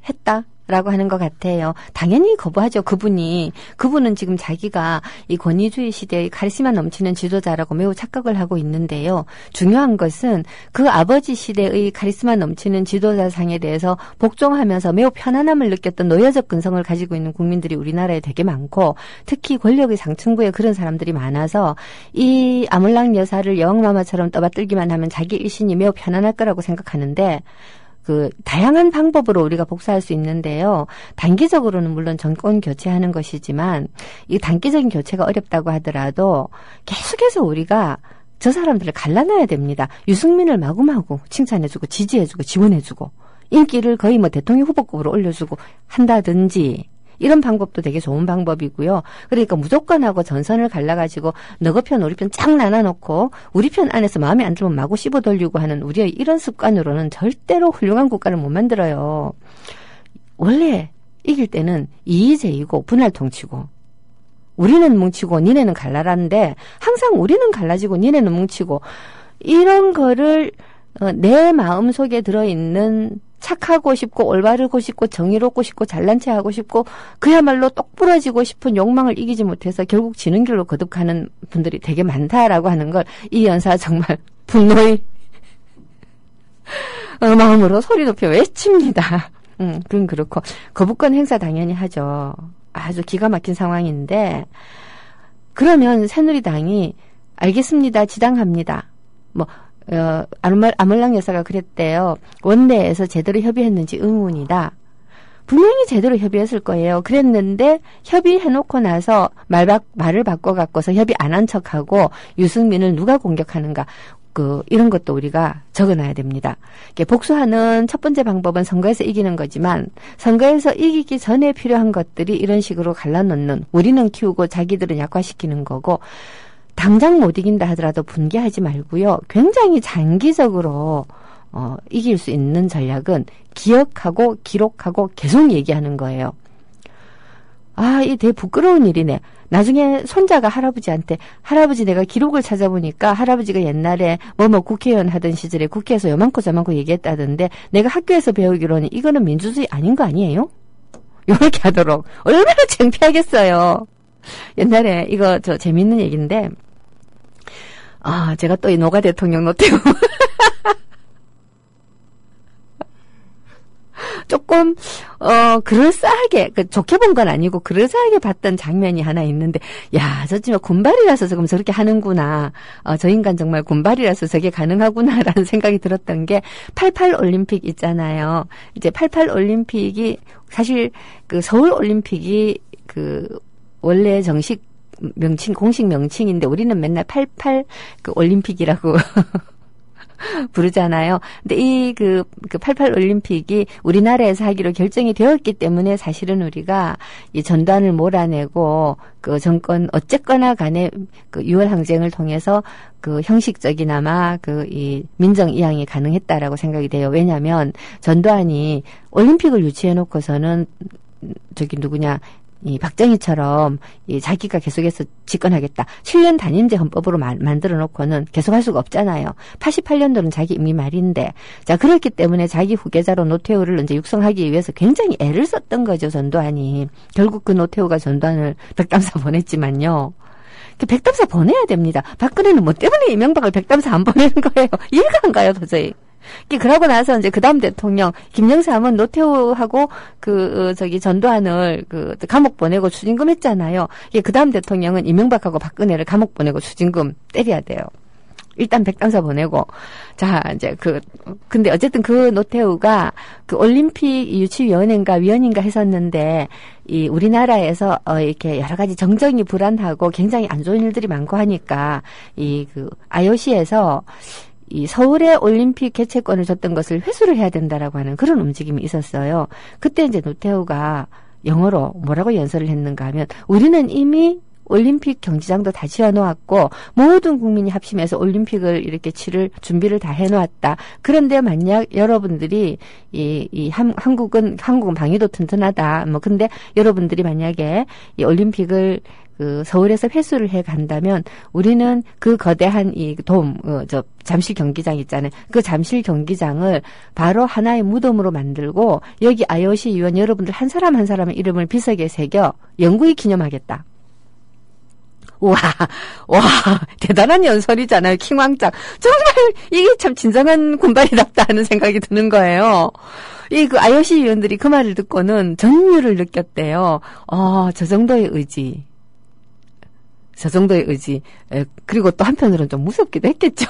했다. 라고 하는 것 같아요. 당연히 거부하죠. 그분은 지금 자기가 이 권위주의 시대의 카리스마 넘치는 지도자라고 매우 착각을 하고 있는데요. 중요한 것은 그 아버지 시대의 카리스마 넘치는 지도자상에 대해서 복종하면서 매우 편안함을 느꼈던 노예적 근성을 가지고 있는 국민들이 우리나라에 되게 많고 특히 권력의 상층부에 그런 사람들이 많아서 이 아몰랑 여사를 여왕마마처럼 떠받들기만 하면 자기 일신이 매우 편안할 거라고 생각하는데 다양한 방법으로 우리가 복사할 수 있는데요. 단기적으로는 물론 정권 교체하는 것이지만, 이 단기적인 교체가 어렵다고 하더라도 계속해서 우리가 저 사람들을 갈라놔야 됩니다. 유승민을 마구마구 칭찬해주고, 지지해주고, 지원해주고, 인기를 거의 대통령 후보급으로 올려주고 한다든지, 이런 방법도 되게 좋은 방법이고요. 그러니까 무조건 하고 전선을 갈라가지고 너거 편 우리 편 쫙 나눠놓고 우리 편 안에서 마음에 안 들면 마구 씹어 돌리고 하는 우리의 이런 습관으로는 절대로 훌륭한 국가를 못 만들어요. 원래 이길 때는 이의제이고 분할통치고 우리는 뭉치고 니네는 갈라라는데 항상 우리는 갈라지고 니네는 뭉치고 이런 거를 내 마음속에 들어있는 착하고 싶고 올바르고 싶고 정의롭고 싶고 잘난 체 하고 싶고 그야말로 똑부러지고 싶은 욕망을 이기지 못해서 결국 지는 길로 거듭가는 분들이 되게 많다라고 하는 걸 이 연사 정말 분노의 마음으로 소리 높여 외칩니다. 그건 그렇고 거부권 행사 당연히 하죠. 아주 기가 막힌 상황인데 그러면 새누리당이 알겠습니다. 지당합니다. 아몰랑 여사가 그랬대요. 원내에서 제대로 협의했는지 의문이다. 분명히 제대로 협의했을 거예요. 그랬는데 협의해놓고 나서 말을 바꿔갖고서 협의 안 한 척하고 유승민을 누가 공격하는가. 이런 것도 우리가 적어놔야 됩니다. 복수하는 첫 번째 방법은 선거에서 이기는 거지만 선거에서 이기기 전에 필요한 것들이 이런 식으로 갈라놓는 우리는 키우고 자기들은 약화시키는 거고 당장 못 이긴다 하더라도 분개하지 말고요. 굉장히 장기적으로 이길 수 있는 전략은 기억하고 기록하고 계속 얘기하는 거예요. 이 되게 부끄러운 일이네. 나중에 손자가 할아버지한테 할아버지 내가 기록을 찾아보니까 할아버지가 옛날에 국회의원 하던 시절에 국회에서 요만코 저만코 얘기했다던데 내가 학교에서 배우기로는 이거는 민주주의 아닌 거 아니에요? 이렇게 하도록 얼마나 창피하겠어요. 옛날에 이거 재밌는 얘기인데 제가 또 이 노가 대통령 노태우 조금 그럴싸하게 좋게 본 건 아니고 그럴싸하게 봤던 장면이 하나 있는데 저 지금 군발이라서 조금 저렇게 하는구나. 저 인간 정말 군발이라서 저게 가능하구나라는 생각이 들었던 게 88 올림픽 있잖아요. 이제 88 올림픽이 사실 서울 올림픽이 원래 정식 명칭, 공식 명칭인데 우리는 맨날 88 올림픽이라고 부르잖아요. 근데 88 올림픽이 우리나라에서 하기로 결정이 되었기 때문에 사실은 우리가 이 전두환을 몰아내고 정권 어쨌거나 간에 6월 항쟁을 통해서 형식적이나마 이 민정 이양이 가능했다라고 생각이 돼요. 왜냐하면 전두환이 올림픽을 유치해 놓고서는 이 박정희처럼 자기가 계속해서 집권하겠다. 7년 단임제 헌법으로 만들어 놓고는 계속할 수가 없잖아요. 88년도는 자기 이미 말인데. 자, 그렇기 때문에 자기 후계자로 노태우를 이제 육성하기 위해서 굉장히 애를 썼던 거죠, 전두환이. 결국 노태우가 전두환을 백담사 보냈지만요. 백담사 보내야 됩니다. 박근혜는 뭐 때문에 이명박을 백담사 안 보내는 거예요. 이해가 안 가요, 도저히. 그러고 나서 이제 그 다음 대통령, 김영삼은 노태우하고 전두환을 감옥 보내고 추징금 했잖아요. 그 다음 대통령은 이명박하고 박근혜를 감옥 보내고 추징금 때려야 돼요. 일단 백담사 보내고. 자, 이제 근데 어쨌든 노태우가 올림픽 유치위원회인가 위원인가 했었는데, 우리나라에서, 이렇게 여러 가지 정정이 불안하고 굉장히 안 좋은 일들이 많고 하니까, IOC에서 서울에 올림픽 개최권을 줬던 것을 회수를 해야 된다라고 하는 그런 움직임이 있었어요. 그때 이제 노태우가 영어로 뭐라고 연설을 했는가 하면, 우리는 이미 올림픽 경기장도 다 지어놓았고 모든 국민이 합심해서 올림픽을 이렇게 치를 준비를 다 해놓았다. 그런데 만약 여러분들이 한국은 방위도 튼튼하다. 근데 여러분들이 만약에 이 올림픽을 서울에서 회수를 해 간다면 우리는 그 거대한 잠실 경기장 있잖아요. 그 잠실 경기장을 바로 하나의 무덤으로 만들고 여기 IOC 위원 여러분들 한 사람 한 사람의 이름을 비석에 새겨 영구히 기념하겠다. 와, 대단한 연설이잖아요. 킹왕짱. 정말 이게 참 진정한 군발이답다 하는 생각이 드는 거예요. IOC 위원들이 그 말을 듣고는 전율을 느꼈대요. 저 정도의 의지. 그리고 또 한편으로는 좀 무섭기도 했겠죠.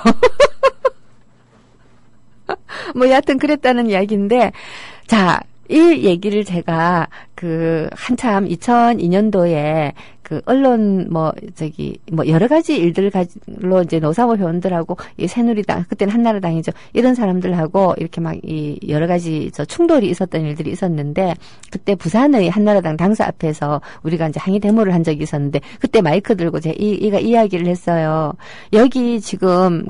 여하튼 그랬다는 이야기인데, 자, 이 얘기를 제가 한참 2002년도에 언론 여러 가지 일들로 이제 노사모 회원들하고 이 새누리당, 그때는 한나라당이죠. 이런 사람들하고 이렇게 여러 가지 충돌이 있었던 일들이 있었는데, 그때 부산의 한나라당 당사 앞에서 우리가 이제 항의 데모를 한 적이 있었는데, 그때 마이크 들고 제가 이야기를 했어요. 여기 지금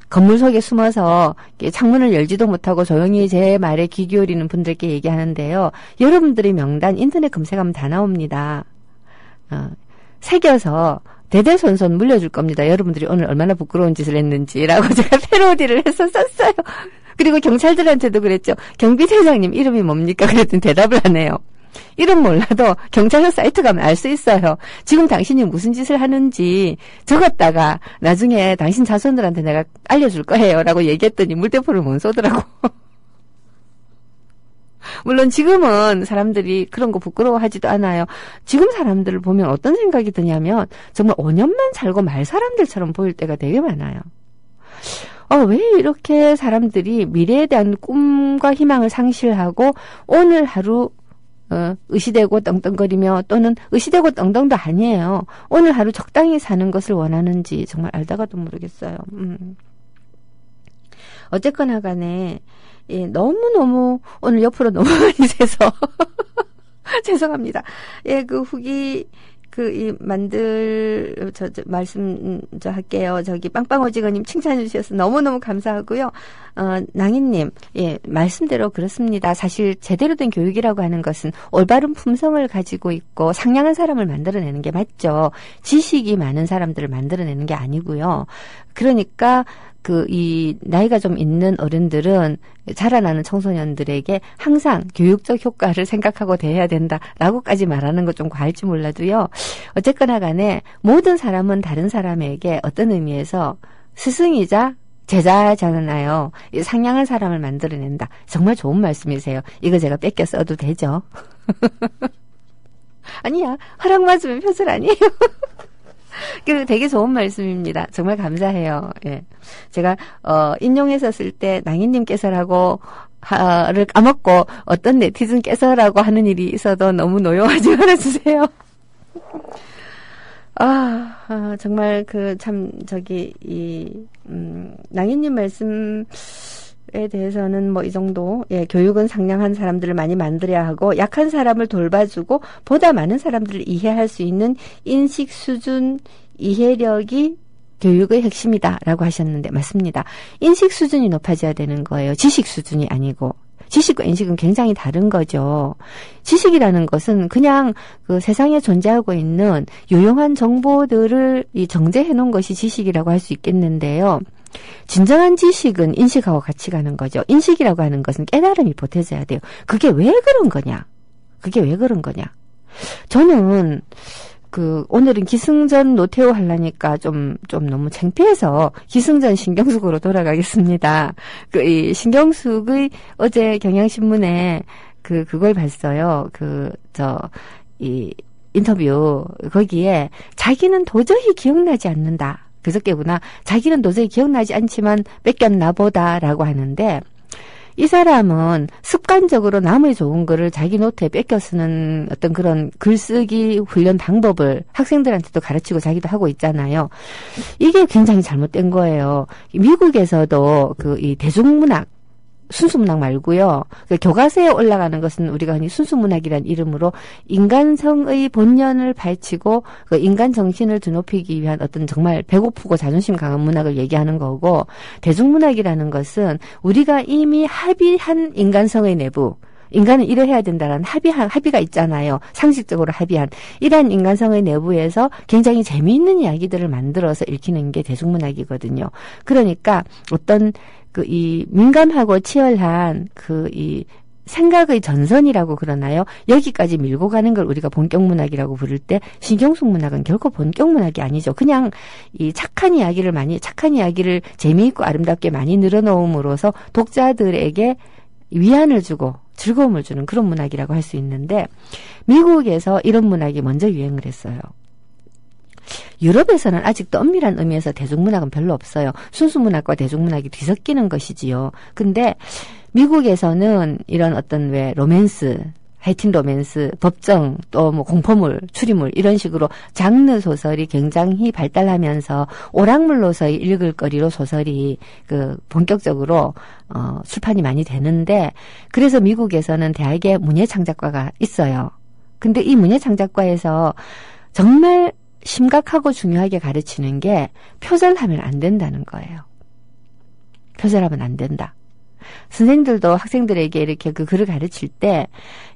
건물 속에 숨어서 창문을 열지도 못하고 조용히 제 말에 귀 기울이는 분들께 얘기하는데요. 여러분들의 명단 인터넷 검색하면 다 나옵니다. 새겨서 대대손손 물려줄 겁니다. 여러분들이 오늘 얼마나 부끄러운 짓을 했는지라고 제가 패러디를 했었어요. 그리고 경찰들한테도 그랬죠. 경비대장님 이름이 뭡니까? 그랬더니 대답을 안 해요. 이름 몰라도 경찰서 사이트 가면 알 수 있어요. 지금 당신이 무슨 짓을 하는지 적었다가 나중에 당신 자손들한테 내가 알려줄 거예요 라고 얘기했더니 물대포를 못 쏘더라고. 물론 지금은 사람들이 그런 거 부끄러워하지도 않아요. 지금 사람들을 보면 어떤 생각이 드냐면 정말 5년만 살고 말 사람들처럼 보일 때가 되게 많아요. 왜 이렇게 사람들이 미래에 대한 꿈과 희망을 상실하고 오늘 하루 의시되고 떵떵거리며, 또는 의시되고 떵떵도 아니에요. 오늘 하루 적당히 사는 것을 원하는지 정말 알다가도 모르겠어요. 어쨌거나 간에 너무너무 오늘 옆으로 너무 많이 새서 죄송합니다. 후기 말씀 할게요. 빵빵오징어님 칭찬해 주셔서 너무너무 감사하고요. 낭인님, 말씀대로 그렇습니다. 사실 제대로 된 교육이라고 하는 것은 올바른 품성을 가지고 있고 상냥한 사람을 만들어내는 게 맞죠. 지식이 많은 사람들을 만들어내는 게 아니고요. 그러니까 나이가 좀 있는 어른들은 자라나는 청소년들에게 항상 교육적 효과를 생각하고 대해야 된다라고까지 말하는 것 좀 과할지 몰라도요. 어쨌거나 간에 모든 사람은 다른 사람에게 어떤 의미에서 스승이자 제자잖아요. 상냥한 사람을 만들어낸다. 정말 좋은 말씀이세요. 이거 제가 뺏겨 써도 되죠? 아니야. 허락 맞으면 표절 아니에요. 되게 좋은 말씀입니다. 정말 감사해요. 제가 인용했었을 때 낭인님께서라고 를 까먹고 어떤 네티즌께서라고 하는 일이 있어도 너무 노여워하지 말아주세요. 정말 낭인님 말씀에 대해서는 이 정도, 교육은 상냥한 사람들을 많이 만들어야 하고, 약한 사람을 돌봐주고, 보다 많은 사람들을 이해할 수 있는 인식 수준, 이해력이 교육의 핵심이다라고 하셨는데, 맞습니다. 인식 수준이 높아져야 되는 거예요. 지식 수준이 아니고. 지식과 인식은 굉장히 다른 거죠. 지식이라는 것은 그냥 세상에 존재하고 있는 유용한 정보들을 정제해 놓은 것이 지식이라고 할 수 있겠는데요. 진정한 지식은 인식하고 같이 가는 거죠. 인식이라고 하는 것은 깨달음이 보태져야 돼요. 그게 왜 그런 거냐? 저는 오늘은 기승전 노태우 하려니까 좀 너무 창피해서 기승전 신경숙으로 돌아가겠습니다. 이 신경숙의 어제 경향신문에 그걸 봤어요. 이 인터뷰, 거기에 자기는 도저히 기억나지 않는다. 그저께구나. 자기는 도저히 기억나지 않지만 뺏겼나 보다라고 하는데, 이 사람은 습관적으로 남의 좋은 거를 자기 노트에 뺏겨 쓰는 어떤 그런 글쓰기 훈련 방법을 학생들한테도 가르치고 자기도 하고 있잖아요. 이게 굉장히 잘못된 거예요. 미국에서도 이 대중문학, 순수문학 말고요. 교과서에 올라가는 것은 우리가 흔히 순수문학이라는 이름으로 인간성의 본연을 발치고 인간 정신을 드높이기 위한 어떤 정말 배고프고 자존심 강한 문학을 얘기하는 거고, 대중문학이라는 것은 우리가 이미 합의한 인간성의 내부, 인간은 이래야 된다라는 합의가 있잖아요. 상식적으로 합의한. 이러한 인간성의 내부에서 굉장히 재미있는 이야기들을 만들어서 읽히는 게 대중문학이거든요. 그러니까 어떤 이 민감하고 치열한 이 생각의 전선이라고 그러나요? 여기까지 밀고 가는 걸 우리가 본격문학이라고 부를 때, 신경숙 문학은 결코 본격문학이 아니죠. 그냥 이 착한 이야기를 재미있고 아름답게 많이 늘어놓음으로써 독자들에게 위안을 주고 즐거움을 주는 그런 문학이라고 할 수 있는데, 미국에서 이런 문학이 먼저 유행을 했어요. 유럽에서는 아직도 엄밀한 의미에서 대중문학은 별로 없어요. 순수문학과 대중문학이 뒤섞이는 것이지요. 근데 미국에서는 이런 어떤 로맨스, 하이틴 로맨스, 법정, 또 공포물, 추리물 이런 식으로 장르 소설이 굉장히 발달하면서 오락물로서의 읽을 거리로 소설이 본격적으로 출판이 많이 되는데, 그래서 미국에서는 대학에 문예창작과가 있어요. 근데 이 문예창작과에서 정말 심각하고 중요하게 가르치는 게 표절하면 안 된다는 거예요. 표절하면 안 된다. 선생님들도 학생들에게 이렇게 글을 가르칠 때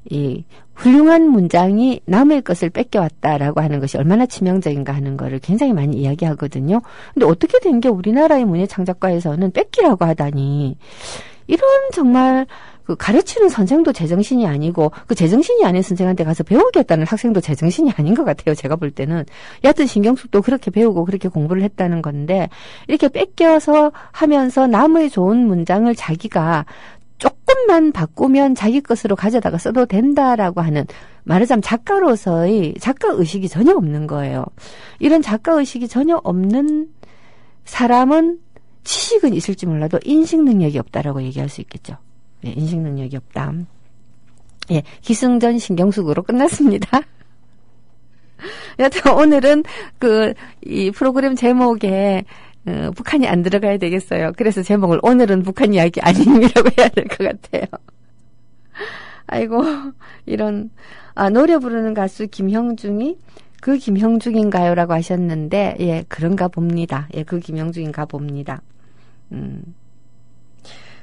이 훌륭한 문장이 남의 것을 뺏겨왔다라고 하는 것이 얼마나 치명적인가 하는 거를 굉장히 많이 이야기하거든요. 근데 어떻게 된 게 우리나라의 문예창작과에서는 뺏기라고 하다니, 이런 정말 가르치는 선생도 제정신이 아니고 제정신이 아닌 선생한테 가서 배우겠다는 학생도 제정신이 아닌 것 같아요. 제가 볼 때는. 여하튼 신경숙도 그렇게 배우고 그렇게 공부를 했다는 건데, 이렇게 뺏겨서 하면서 남의 좋은 문장을 자기가 조금만 바꾸면 자기 것으로 가져다가 써도 된다라고 하는, 말하자면 작가로서의 작가의식이 전혀 없는 거예요. 이런 작가의식이 전혀 없는 사람은 지식은 있을지 몰라도 인식 능력이 없다라고 얘기할 수 있겠죠. 예, 인식 능력이 없다. 예, 기승전 신경숙으로 끝났습니다. 여튼 오늘은 이 프로그램 제목에 북한이 안 들어가야 되겠어요. 그래서 제목을 오늘은 북한 이야기 아님이라고 해야 될 것 같아요. 아이고, 이런, 노래 부르는 가수 김형중이 김형중인가요? 라고 하셨는데, 예, 그런가 봅니다. 예, 김형중인가 봅니다.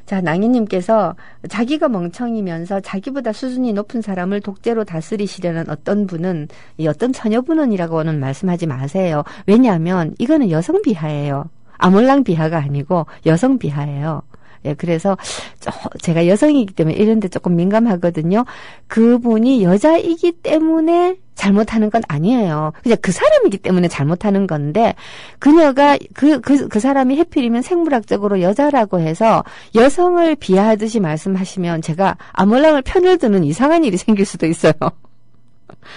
자, 낭희님께서 자기가 멍청이면서 자기보다 수준이 높은 사람을 독재로 다스리시려는 어떤 분은, 이 어떤 처녀분은이라고는 말씀하지 마세요. 왜냐하면 이거는 여성 비하예요. 아몰랑 비하가 아니고 여성 비하예요. 예, 그래서 제가 여성이기 때문에 이런 데 조금 민감하거든요. 그분이 여자이기 때문에 잘못하는 건 아니에요. 그냥 그 사람이기 때문에 잘못하는 건데, 그녀가 그 사람이 해필이면 생물학적으로 여자라고 해서 여성을 비하하듯이 말씀하시면 제가 아몰랑을 편을 드는 이상한 일이 생길 수도 있어요.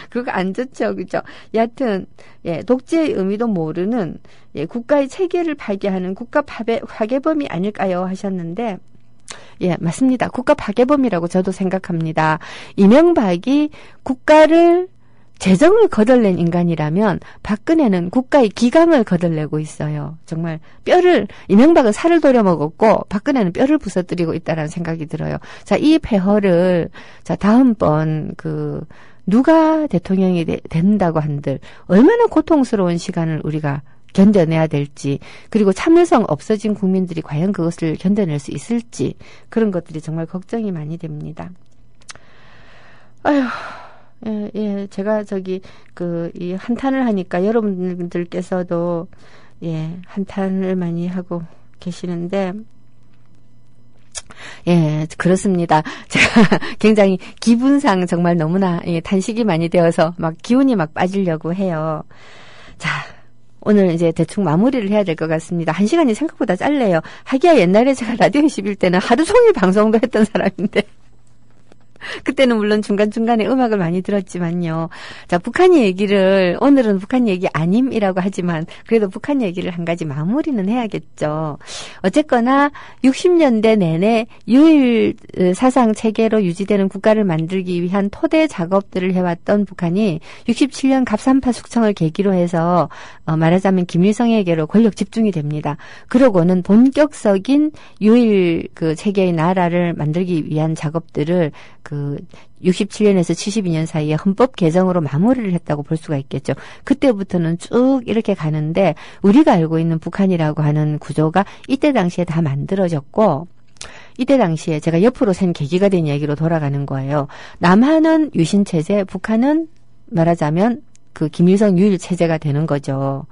그거 안 좋죠, 그죠? 여하튼, 예, 독재의 의미도 모르는, 예, 국가의 체계를 파괴하는 국가 파괴범이 아닐까요? 하셨는데, 예, 맞습니다. 국가 파괴범이라고 저도 생각합니다. 이명박이 국가를, 재정을 거덜낸 인간이라면 박근혜는 국가의 기강을 거덜내고 있어요. 정말 이명박은 살을 도려먹었고 박근혜는 뼈를 부서뜨리고 있다라는 생각이 들어요. 자, 이 폐허를, 다음번 누가 대통령이 된다고 한들 얼마나 고통스러운 시간을 우리가 견뎌내야 될지, 그리고 참을성 없어진 국민들이 과연 그것을 견뎌낼 수 있을지, 그런 것들이 정말 걱정이 많이 됩니다. 아휴, 예, 제가 이 한탄을 하니까 여러분들께서도, 예, 한탄을 많이 하고 계시는데, 예, 그렇습니다. 제가 굉장히 기분상 정말 너무나 탄식이 많이 되어서 막 기운이 막 빠지려고 해요. 자, 오늘 이제 대충 마무리를 해야 될 것 같습니다. 1시간이 생각보다 짧네요. 하기야 옛날에 제가 라디오 21 때는 하루 종일 방송도 했던 사람인데 그때는 물론 중간중간에 음악을 많이 들었지만요. 자, 북한 얘기를, 오늘은 북한 얘기 아님이라고 하지만, 그래도 북한 얘기를 한 가지 마무리는 해야겠죠. 어쨌거나, 60년대 내내 유일 사상 체계로 유지되는 국가를 만들기 위한 토대 작업들을 해왔던 북한이 67년 갑산파 숙청을 계기로 해서, 말하자면 김일성에게로 권력 집중이 됩니다. 그러고는 본격적인 유일 그 체계의 나라를 만들기 위한 작업들을 67년에서 72년 사이에 헌법 개정으로 마무리를 했다고 볼 수가 있겠죠. 그때부터는 쭉 이렇게 가는데 우리가 알고 있는 북한이라고 하는 구조가 이때 당시에 다 만들어졌고 이때 당시에 제가 옆으로 센 계기가 된 이야기로 돌아가는 거예요. 남한은 유신체제, 북한은 말하자면 그 김일성 유일 체제가 되는 거죠.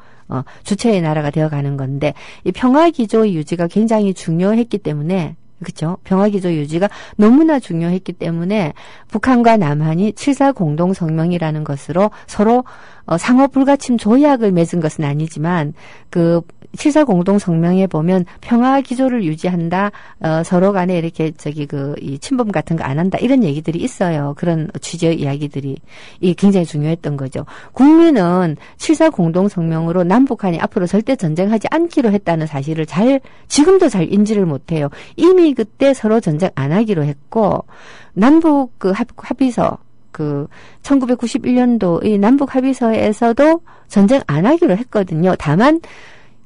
주체의 나라가 되어가는 건데 이 평화기조의 유지가 굉장히 중요했기 때문에 그렇죠. 평화기조 유지가 너무나 중요했기 때문에 북한과 남한이 7.4 공동성명이라는 것으로 서로 상호 불가침 조약을 맺은 것은 아니지만 그 7.4 공동성명에 보면 평화 기조를 유지한다. 서로 간에 이렇게 이 침범 같은 거 안 한다. 이런 얘기들이 있어요. 그런 취지의 이야기들이. 이게 굉장히 중요했던 거죠. 국민은 7.4 공동성명으로 남북한이 앞으로 절대 전쟁하지 않기로 했다는 사실을 지금도 잘 인지를 못해요. 이미 그때 서로 전쟁 안 하기로 했고, 남북 합의서, 1991년도 이 남북 합의서에서도 전쟁 안 하기로 했거든요. 다만,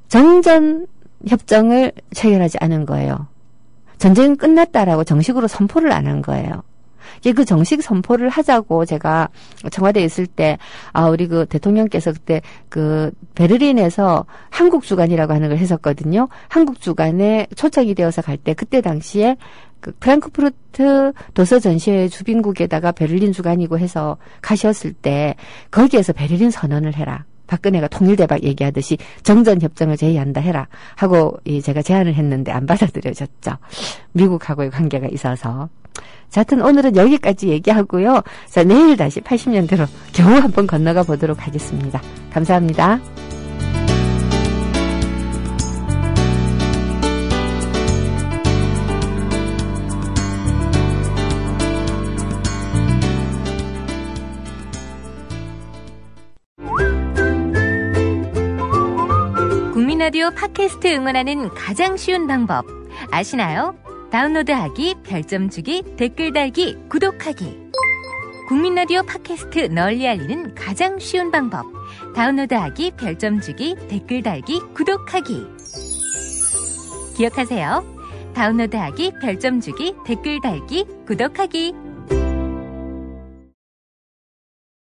정전 협정을 체결하지 않은 거예요. 전쟁은 끝났다라고 정식으로 선포를 안 한 거예요. 그 정식 선포를 하자고 제가 청와대에 있을 때, 우리 대통령께서 그때 베를린에서 한국 주간이라고 하는 걸 했었거든요. 한국 주간에 초청이 되어서 갈 때, 그때 당시에 프랑크푸르트 도서 전시회 주빈국에다가 베를린 주간이고 해서 가셨을 때, 거기에서 베를린 선언을 해라. 박근혜가 통일대박 얘기하듯이 정전협정을 제의한다 해라 하고 제가 제안을 했는데 안 받아들여졌죠. 미국하고의 관계가 있어서. 자, 하여튼 오늘은 여기까지 얘기하고요. 자, 내일 다시 80년대로 겨우 한번 건너가 보도록 하겠습니다. 감사합니다.
국민라디오 팟캐스트 응원하는 가장 쉬운 방법 아시나요? 다운로드하기, 별점 주기, 댓글 달기, 구독하기. 국민라디오 팟캐스트 널리 알리는 가장 쉬운 방법. 다운로드하기, 별점 주기, 댓글 달기, 구독하기. 기억하세요. 다운로드하기, 별점 주기, 댓글 달기, 구독하기.